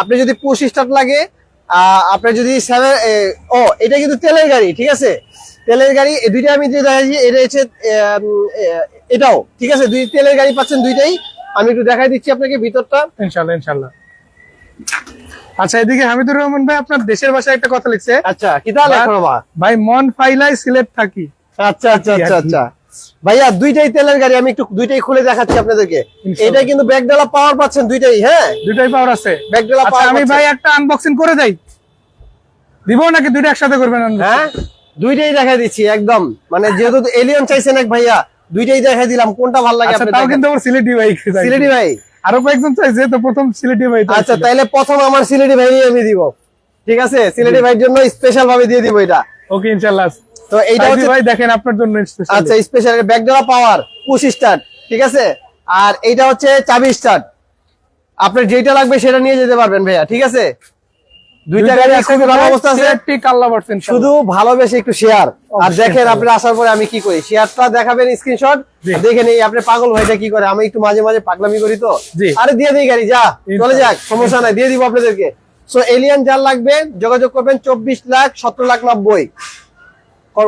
আপনি যদি পুশ স্টার্ট লাগে, আপনার যদি এটা কিন্তু তেলের গাড়ি, ঠিক আছে, তেলের গাড়ি। এই দুইটা আমি যে দেখাচ্ছি, এটা হচ্ছে এটাও, ঠিক আছে, দুই তেলের গাড়ি পাচ্ছেন দুইটাই। আমি একটু দেখাই দিচ্ছি আপনাকে ভিতরটা, ইনশাআল্লাহ। আচ্ছা এদিকে হামিদুর রহমান ভাই আপনার দেশের ভাষায় একটা কথা লিখছে। আচ্ছা কি তাহলে ভাই, মন ফাইলাই সিলেট থাকি। আচ্ছা আচ্ছা আচ্ছা আচ্ছা ভাইয়া, দুইটাই তেলের গাড়ি, আমি একটু দুইটাই খুলে দেখাচ্ছি আপনাদেরকে। এটা কিন্তু ব্যাকডালা পাওয়ার পাচ্ছেন দুইটাই, হ্যাঁ দুইটাই পাওয়ার আছে, ব্যাকডালা পাওয়ার। আমি ভাই একটা আনবক্সিং করে যাই, দিব নাকি দুইটা একসাথে করবেন? হ্যাঁ দুইটাই দেখাই দিচ্ছি একদম, মানে যেহেতু এলিয়ন চাইছেন এক ভাইয়া, দুইটাই দেখাই দিলাম, কোনটা ভালো লাগে আপনাদের? তাও কিন্তু আমার সিলেটি ভাই, আরো কয়েকজন চাইছে, তো প্রথম সিলেটি ভাই। আচ্ছা তাইলে প্রথম আমার সিলেটি ভাই আমি দিব, ঠিক আছে, সিলেটি ভাইয়ের জন্য স্পেশাল ভাবে দিয়ে দিব এটা। ওকে ইনশাআল্লাহ। তো এইটা হচ্ছে ভাই দেখেন আপনার জন্য স্পেশাল। আচ্ছা, স্পেশাল ব্যাকডোর পাওয়ার পুশ স্টার্ট, ঠিক আছে। আর এইটা হচ্ছে চাবি স্টার্ট, আপনার যেটা লাগবে সেটা নিয়ে যেতে পারবেন ভাইয়া, ঠিক আছে। দুইটা গাড়ি খুবই ভালো অবস্থা আছে, শুধু ভালোবেসে একটু শেয়ার। আর দেখেন আপনি আসার পরে আমি কি করি, শেয়ারটা দেখাবেন, স্ক্রিনশট দেখে নেই আপনি পাগল ভাইটা কি করে। আমি একটু মাঝে মাঝে পাগলামি করি তো, আরে দিয়ে দিই গাড়ি, যা চলে যাক, সমস্যা নাই, দিয়ে দিব আপনাদেরকে। সো এলিয়ান যার লাগবে যোগাযোগ করবেন 24,17,90,000।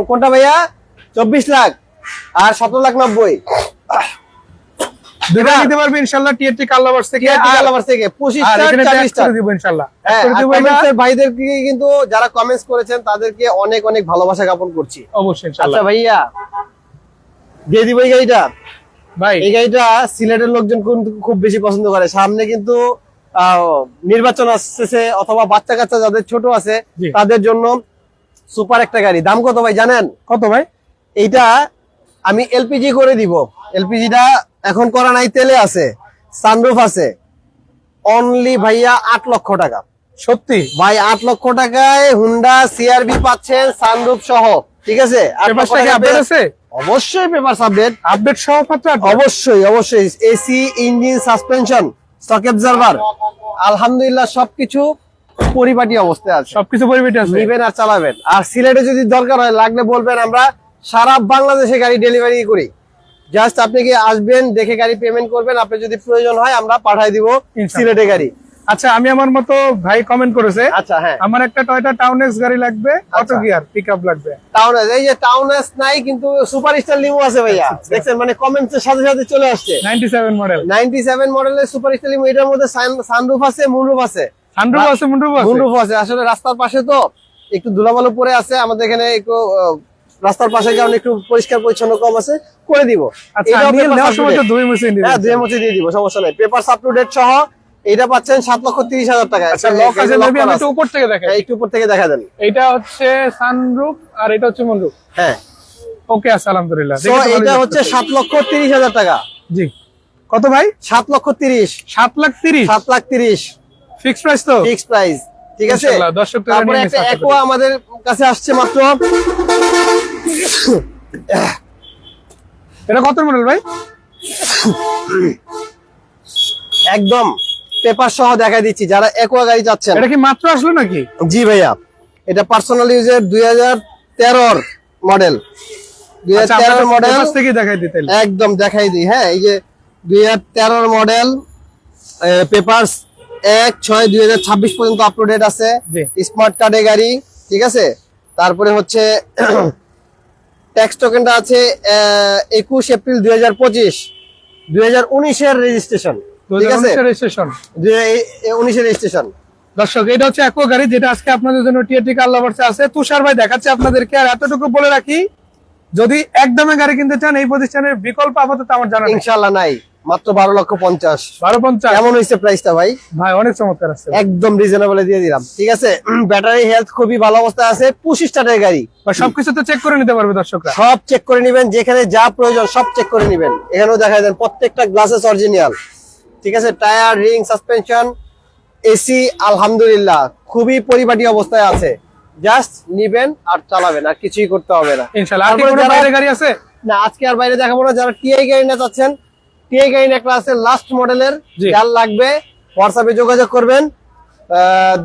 কোনটা ভাইয়া? 24 লাখ আর 17,90,000 দুটো নিতে পারবে ইনশাআল্লাহ টিআরটি কালাভার্স থেকে। কালাভার্স থেকে 25 টাকা দিব ইনশাআল্লাহ। কমেন্টসের ভাইদেরকে কিন্তু যারা কমেন্টস করেছেন তাদেরকে অনেক অনেক ভালোবাসা জ্ঞাপন করছি অবশ্যই ইনশাআল্লাহ। আচ্ছা ভাইয়া দিয়ে দিব এই গাড়িটা। ভাই এই গাড়িটা সিলেটের লোকজন কিন্তু খুব বেশি পছন্দ করে। সামনে কিন্তু নির্বাচন আসছে, অথবা বাচ্চা কাচ্চা যাদের ছোট আছে তাদের জন্য সুপার একটা গাড়ি। দাম কত ভাই জানেন? কত ভাই? এইটা আমি এলপিজি করে দিব। এলপিজিটা এখন করা নাই, তেলে আছে, সানরুফ আছে, অনলি ভাইয়া 8 লক্ষ টাকা। সত্যি ভাই 8 লক্ষ টাকায় হুন্ডা সিআরভি পাচ্ছেন সানরুফ সহ, ঠিক আছে। অবশ্যই পেপার আপডেট সহ পাচ্ছ, অবশ্যই অবশ্যই। AC, engine, suspension, stock observer, আলহামদুলিল্লাহ সবকিছু পরিপাটি অবস্থায় আছে, সবকিছু পরিপাটি আছে, নিবেন আর চালাবেন। আর সিলেটে যদি দরকার হয় লাগলে বলবেন, আমরা সারা বাংলাদেশে গাড়ি ডেলিভারি করি। জাস্ট আপনি কি আসবেন, দেখে গাড়ি পেমেন্ট করবেন, আপনি যদি প্রয়োজন হয় আমরা পাঠাই দিব সিলেটে গাড়ি। আচ্ছা, আমি আমার মতো ভাই কমেন্ট করেছে। আচ্ছা হ্যাঁ, আমার একটা টয়োটা টাউনেক্স গাড়ি লাগবে, অটো গিয়ার পিকআপ লাগবে। টাউনেক্স, এই যে টাউনেক্স নাই কিন্তু সুপারস্টার লিমো আছে ভাইয়া, দেখছেন মানে কমেন্টস এর সাথে সাথে চলে আসছে। 97 মডেল, 97 মডেলের সুপারস্টার লিমো। এটার মধ্যে সানরুফ আছে, মুনরুফ আছে, সানরুফ আছে, মুনরুফ আছে। আসলে রাস্তার পাশে তো একটু ধুলাবালু পড়ে আছে, আমাদের এখানে একটু রাস্তার পাশের কারণে একটু পরিষ্কার পরিচ্ছন্ন কম আছে, করে দিব। ধুয়ে মুছে দিয়ে দিব, সমস্যা নাই। পেপারস আপ টু ডেট সহ এটা পাচ্ছেন 7,30,000 টাকা। একটু উপর থেকে দেখেন, একটু উপর থেকে দেখা দেন। এটা হচ্ছে সানরুফ আর এটা হচ্ছে মুনরুফ। হ্যাঁ ওকে, আলহামদুলিল্লাহ। এটা হচ্ছে 7,30,000 টাকা। জি কত ভাই? 7,30,000। 7,30,000 7,30,000 ফিক্সড প্রাইস তো? ফিক্সড প্রাইস, ঠিক আছে। দর্শক তারপরে একটা একোয়া আমাদের কাছে আসছে মাত্র। এটা কত মডেল ভাই? একদম পেপার সহ দেখাই দিচ্ছি, যারা একোয়া গাড়ি চাচ্ছেন। এটা কি মাত্র আসলো নাকি? জি ভাইয়া, এটা পার্সোনাল ইউজের 2013 মডেল। 2013 মডেল থেকে দেখাই দিতে একদম দেখাই দিই। হ্যাঁ, এই যে 2013 মডেল, পেপারস 1/6/2026 পর্যন্ত আপলোডেড আছে, স্মার্ট কার্ডে গাড়ি, ঠিক আছে। তারপরে হচ্ছে ট্যাক্স টোকেনটা আছে 21 এপ্রিল 2025, 2019 এর রেজিস্ট্রেশন, ঠিক আছে, 2019 এর রেজিস্ট্রেশন। দর্শক এটা হচ্ছে একো গাড়ি, যেটা আজকে আপনাদের জন্য টিআরটি কার লাভার্সে আছে। তুষার ভাই দেখাচ্ছে আপনাদেরকে। আর এতটুকু বলে রাখি, যদি একদমে গাড়ি কিনতে চান এই প্রতিষ্ঠানের বিকল্প আপাতত আমার জানা ইনশাআল্লাহ নাই, মাত্র 12,50,000। 12,50,000 কেমন হয়েছে প্রাইসটা ভাই? ভাই অনেক চমৎকার আছে, একদম রিজনেবলে দিয়ে দিলাম, ঠিক আছে। ব্যাটারি হেলথ খুবই ভালো অবস্থায় আছে, 25 স্টার্টের গাড়ি। সবকিছু তো চেক করে নিতে পারবে দর্শকরা, সব চেক করে নেবেন, যেখানে যা প্রয়োজন সব চেক করে নেবেন। এখানেও দেখাই দেন, প্রত্যেকটা গ্লাসেস অরিজিনাল, ঠিক আছে। টায়ার, রিং, সাসপেনশন, এসি আলহামদুলিল্লাহ খুবই পরিপাটি অবস্থায় আছে। জাস্ট নিবেন আর চালাবেন, আর কিছুই করতে হবে না ইনশাআল্লাহ। আর কোনো বাইরে গাড়ি আছে না, আজকে আর বাইরে দেখাবো না। যারা টিআই গাড়ি না চাচ্ছেন, টিআই গাড়ি একটা আছে লাস্ট মডেলের, যার লাগবে হোয়াটসঅ্যাপে যোগাযোগ করবেন।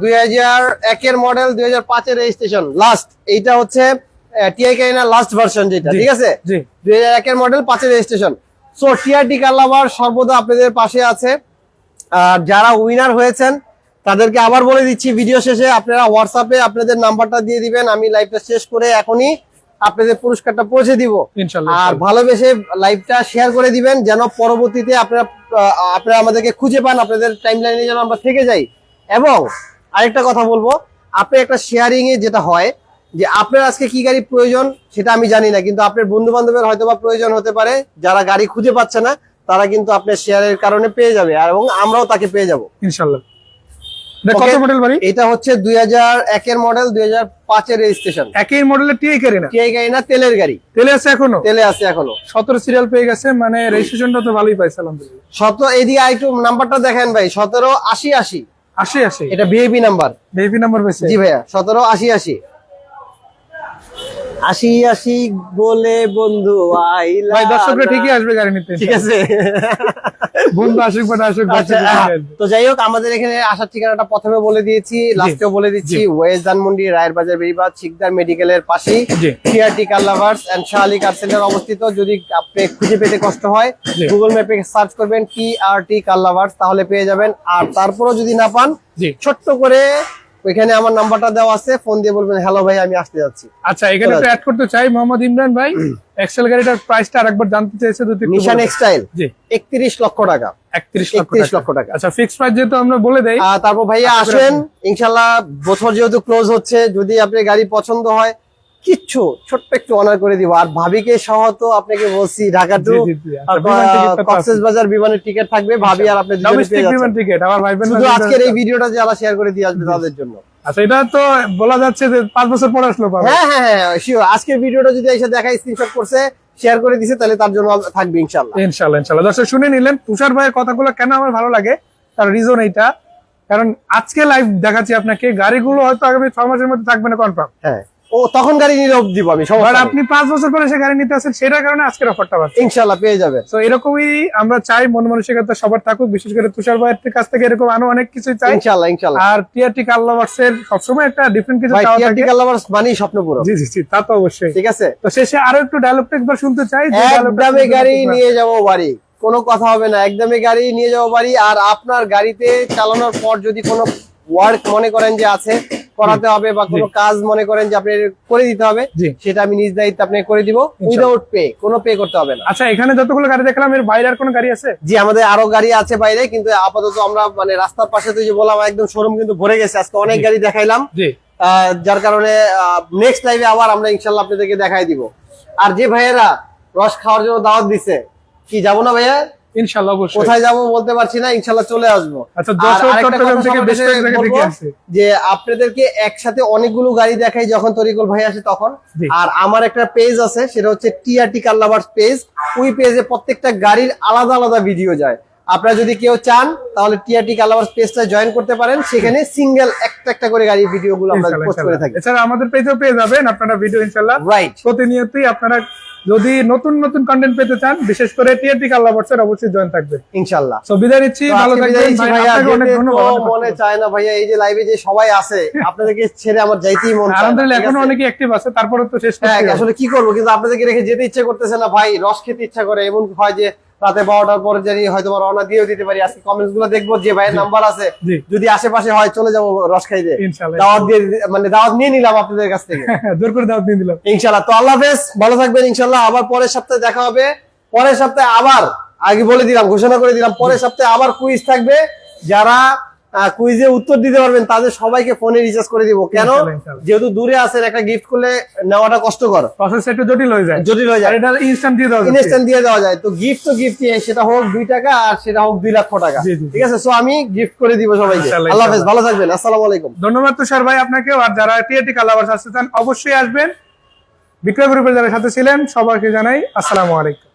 2001 এর মডেল, 2005 এর রেজিস্ট্রেশন লাস্ট। এইটা হচ্ছে টিআই গাড়ি না লাস্ট ভার্সন যেটা, ঠিক আছে। 2001 এর মডেল, 5 এর রেজিস্ট্রেশন। সো টিআরটি কার লাভার সর্বদা আপনাদের পাশে আছে। আর যারা উইনার হয়েছেন তাদেরকে আবার বলে দিচ্ছি, ভিডিও শেষে আপনারা হোয়াটসঅ্যাপে আপনাদের নাম্বারটা দিয়ে দিবেন। আমি লাইভটা শেষ করে এখনই আপনাদের পুরস্কারটা পৌঁছে দিব ইনশাআল্লাহ। আর ভালোবেসে লাইভটা শেয়ার করে দিবেন, যেন পরবর্তীতে আপনারা আমাদেরকে খুঁজে পান, আপনাদের টাইমলাইনে যেন আমরা থেকে যাই। এবং আরেকটা কথা বলবো, আপনি একটা শেয়ারিং এ যেটা হয় যে আপনার আজকে কি গাড়ি প্রয়োজন সেটা আমি জানি না, কিন্তু আপনার বন্ধু বান্ধবের হয়তো বা প্রয়োজন হতে পারে, যারা গাড়ি খুঁজে পাচ্ছে না তারা কিন্তু আপনার শেয়ারের কারণে পেয়ে যাবে, এবং আমরাও তাকে পেয়ে যাবো ইনশাআল্লাহ। কত মডেল বাড়ি? এটা হচ্ছে 2001 এর মডেল, 2005 এর রেজিস্ট্রেশন। একই মডেলের টিআই গাড়ি না? টিআই গাড়ি না, তেলের গাড়ি। তেলে আছে এখনো? তেলে আছে এখনো। 17 সিরিয়াল পেয়ে গেছে, মানে রেজিস্ট্রেশনটা তো ভালোই পাইছে আলহামদুলিল্লাহ। 17 এদিকে আরেকটু নাম্বারটা দেখেন ভাই, 178080। 80 এটা ভিআইপি নাম্বার। ভিআইপি নাম্বার বেশি। জি ভাইয়া 1780 80 বলে বন্ধু আইলা। ভাই দর্শকরা ঠিকই আসবে গাড়ি নিতে, ঠিক আছে বন্ধু আসুক বা না আসুক। তো যাই হোক, আমাদের এখানে আসার ঠিকানাটা প্রথমে বলে দিয়েছি, লাস্টেও বলে দিচ্ছি। ওয়েস্ট ধানমন্ডি, রায়ের বাজার, বেরিবাদ, শিকদার মেডিকেলের পাশেই TRT car lovers and Shahali car centre অবস্থিত। যদি আপনি খুঁজে পেতে কষ্ট হয়, গুগল ম্যাপে সার্চ করবেন টিআরটি কার লাভার্স, তাহলে পেয়ে যাবেন। আর তারপরও যদি না পান, ছোট্ট করে ওইখানে আমার নাম্বারটা দেওয়া আছে, ফোন দিয়ে বলবেন হ্যালো ভাই আমি আসতে যাচ্ছি। আচ্ছা, এখানে একটু অ্যাড করতে চাই, মোহাম্মদ ইমরান ভাই এক্সেল গাড়িটার প্রাইসটা আরেকবার জানতে চাইছে। নিশান এক্সটাইল 31 লক্ষ টাকা। 31 লক্ষ টাকা। আচ্ছা, ফিক্সড প্রাইস যেহেতু আমরা বলে দেই, তারপর ভাইয়া আসেন ইনশাআল্লাহ। বছর যেহেতু ক্লোজ হচ্ছে, যদি আপনার গাড়ি পছন্দ হয় কিচ্ছু ছোট্ট একটু অনার করে দিব। আর ভাবিকে সহ তো আপনাকে বলছি ঢাকা টু কক্সবাজার বিমানের টিকিট থাকবে, ভাবি আর আপনি দুজনে পেয়ে যাচ্ছেন টিকিট। আমার ভাই বোন শুধু আজকের এই ভিডিওটা যারা শেয়ার করে দিয়ে আসবে তাদের জন্য। আচ্ছা, এটা তো বলা যাচ্ছে যে 5 বছর পরে আসলো পাবে। হ্যাঁ হ্যাঁ হ্যাঁ শিওর। আজকের ভিডিওটা যদি এসে দেখায়, স্ক্রিনশট করছে, শেয়ার করে দিছে, তাহলে তার জন্য থাকবে ইনশাআল্লাহ। ইনশাআল্লাহ। দর্শক শুনে নিলেন তুষার ভাইয়ের কথাগুলো কেন আমার ভালো লাগে, তার রিজন এইটা। কারণ আজকে লাইভ দেখাচ্ছি আপনাকে, গাড়িগুলো হয়তো আগামী 6 মাসের মধ্যে থাকবে না কনফার্ম। হ্যাঁ, ও তখন গাড়ি নিয়ে দিব আমি। আপনি 5 বছর পরে সে গাড়ি নিতে আসেন, সেটার কারণে আজকের অফারটা পাচ্ছেন ইনশাআল্লাহ, পেয়ে যাবেন। তো এরকমই আমরা চাই, মন মানসিকতা সবার থাকুক, বিশেষ করে তুষার ভাইয়ের কাছ থেকে এরকম আরো অনেক কিছু চাই ইনশাআল্লাহ ইনশাআল্লাহ। আর টিআরটি কার লাভার্স এর সবসময় একটা ডিফারেন্ট কিছু চাওয়া থাকে। টিআরটি কার লাভার্স মানেই স্বপ্ন পুরো। জি জি জি, তা তো অবশ্যই। ঠিক আছে, তো শেষে আরো একটু ডায়লগটা একবার শুনতে চাই। একদমে গাড়ি নিয়ে যাব বাড়ি, কোনো কথা হবে না, একদমই গাড়ি নিয়ে যাব বাড়ি। আর আপনার গাড়িতে চালানোর পর যদি কোনো ওয়ার্ক মনে করেন যে আছে করাতে হবে, বা কোনো কাজ মনে করেন যে আপনি করে দিতে হবে, সেটা আমি নিজ দায়িত্বে আপনাকে করে দিব, উইদাউট পে, কোনো পে করতে হবে না। আচ্ছা, এখানে যতগুলো গাড়ি দেখলাম, এর বাইরে আর কোনো গাড়ি আছে? জি, আমাদের আরো গাড়ি আছে বাইরে, কিন্তু আপাতত আমরা মানে রাস্তার পাশে তো যে বললাম একদম শোরুম কিন্তু ভরে গেছে। আজকে অনেক গাড়ি দেখাইলাম, যার কারণে নেক্সট লাইভে আবার আমরা ইনশাআল্লাহ আপনাদেরকে দেখাই দিব। আর যে ভাইয়েরা রস খাওয়ার জন্য দাওয়াত দিছে, কি যাবো না ভাইয়া? ইনশাআল্লাহ অবশ্যই। কোথায় যাবো বলতে পারছি না, ইনশাআল্লাহ চলে আসবো। আচ্ছা, চট্টগ্রাম থেকে বেশ কয়েক জায়গা থেকে আসছে, যে আপনাদেরকে একসাথে অনেকগুলো গাড়ি দেখাই যখন তরিকুল ভাই আসে তখন। আর আমার একটা পেজ আছে, সেটা হচ্ছে টিআরটি কার লাভার্স পেজ। ওই পেজে প্রত্যেকটা গাড়ির আলাদা আলাদা ভিডিও যায়। আপনারা যদি কেউ চান তাহলে টিআরটি কার লাভার্স পেজটা জয়েন করতে পারেন, সেখানে সিঙ্গেল একটা করে গাড়ির ভিডিওগুলো আমরা পোস্ট করে থাকি। এছাড়া আমাদের পেজেও পেয়ে যাবেন আপনারা ভিডিও ইনশাআল্লাহ। রাইট, প্রতিনিয়তই আপনারা যদি নতুন নতুন কন্টেন্ট পেতে চান, বিশেষ করে টিআরটি কার লাভার্স এর অবশ্যই জয়েন থাকবেন ইনশাআল্লাহ। সো বিদায় নিচ্ছি, ভালো থাকবেন ভাই। আপনাকে অনেক ধন্যবাদ। মনে চায় না ভাইয়া, এই যে লাইভে যে সবাই আছে, আপনাদেরকে ছেড়ে আমার যাইতেই মন চায় না। আলহামদুলিল্লাহ এখনো অনেকে অ্যাক্টিভ আছে, তারপরে তো শেষ করতে হবে। আসলে কি করব, কিন্তু আপনাদেরকে রেখে যেতে ইচ্ছে করতেছে না ভাই, রস খেতে ইচ্ছা করে। এমন হয় যে রাতে 12টার পরে জানি হয়তো রওনা দিয়েও দিতে পারি। আজকে কমেন্টস গুলো দেখবো, যে ভাইয়ের নাম্বার আছে, যদি আশেপাশে হয় চলে যাবো রস খাইতে। দাওয়াত দিয়ে মানে দাওয়াত নিয়ে নিলাম আপনাদের কাছ থেকে, জোর করে দাওয়াত নিয়ে দিলাম ইনশাআল্লাহ। তো আল্লাহ হাফেজ, ভালো থাকবেন ইনশাআল্লাহ। আবার পরের সপ্তাহে দেখা হবে। পরের সপ্তাহে আবার, আগে বলে দিলাম, ঘোষণা করে দিলাম, পরের সপ্তাহে আবার কুইজ থাকবে। যারা কুইজে উত্তর দিতে পারবেন তাদের সবাইকে ফোনে রিচার্জ করে দিব। কেন? যেহেতু দূরে আছেন, একটা গিফট করলে নেওয়াটা কষ্টকর, প্রসেস একটু জটিল হয়ে যায়। এটা ইনস্ট্যান্ট দিয়ে দেওয়া যায়। তো গিফট তো গিফটই, সেটা হোক 2 টাকা আর সেটা হোক 2 লক্ষ টাকা। ঠিক আছে, সো আমি গিফট করে দিব সবাইকে। আল্লাহ হাফেজ, ভালো থাকবেন, আসসালামু আলাইকুম। ধন্যবাদ তুষার ভাই আপনাকেও। আর যারা টিআরটি কার লাভার্স আসতে চান অবশ্যই আসবেন। বিক্রয় গ্রুপের যারা সাথে ছিলেন সবাইকে জানাই আসসালামু আলাইকুম।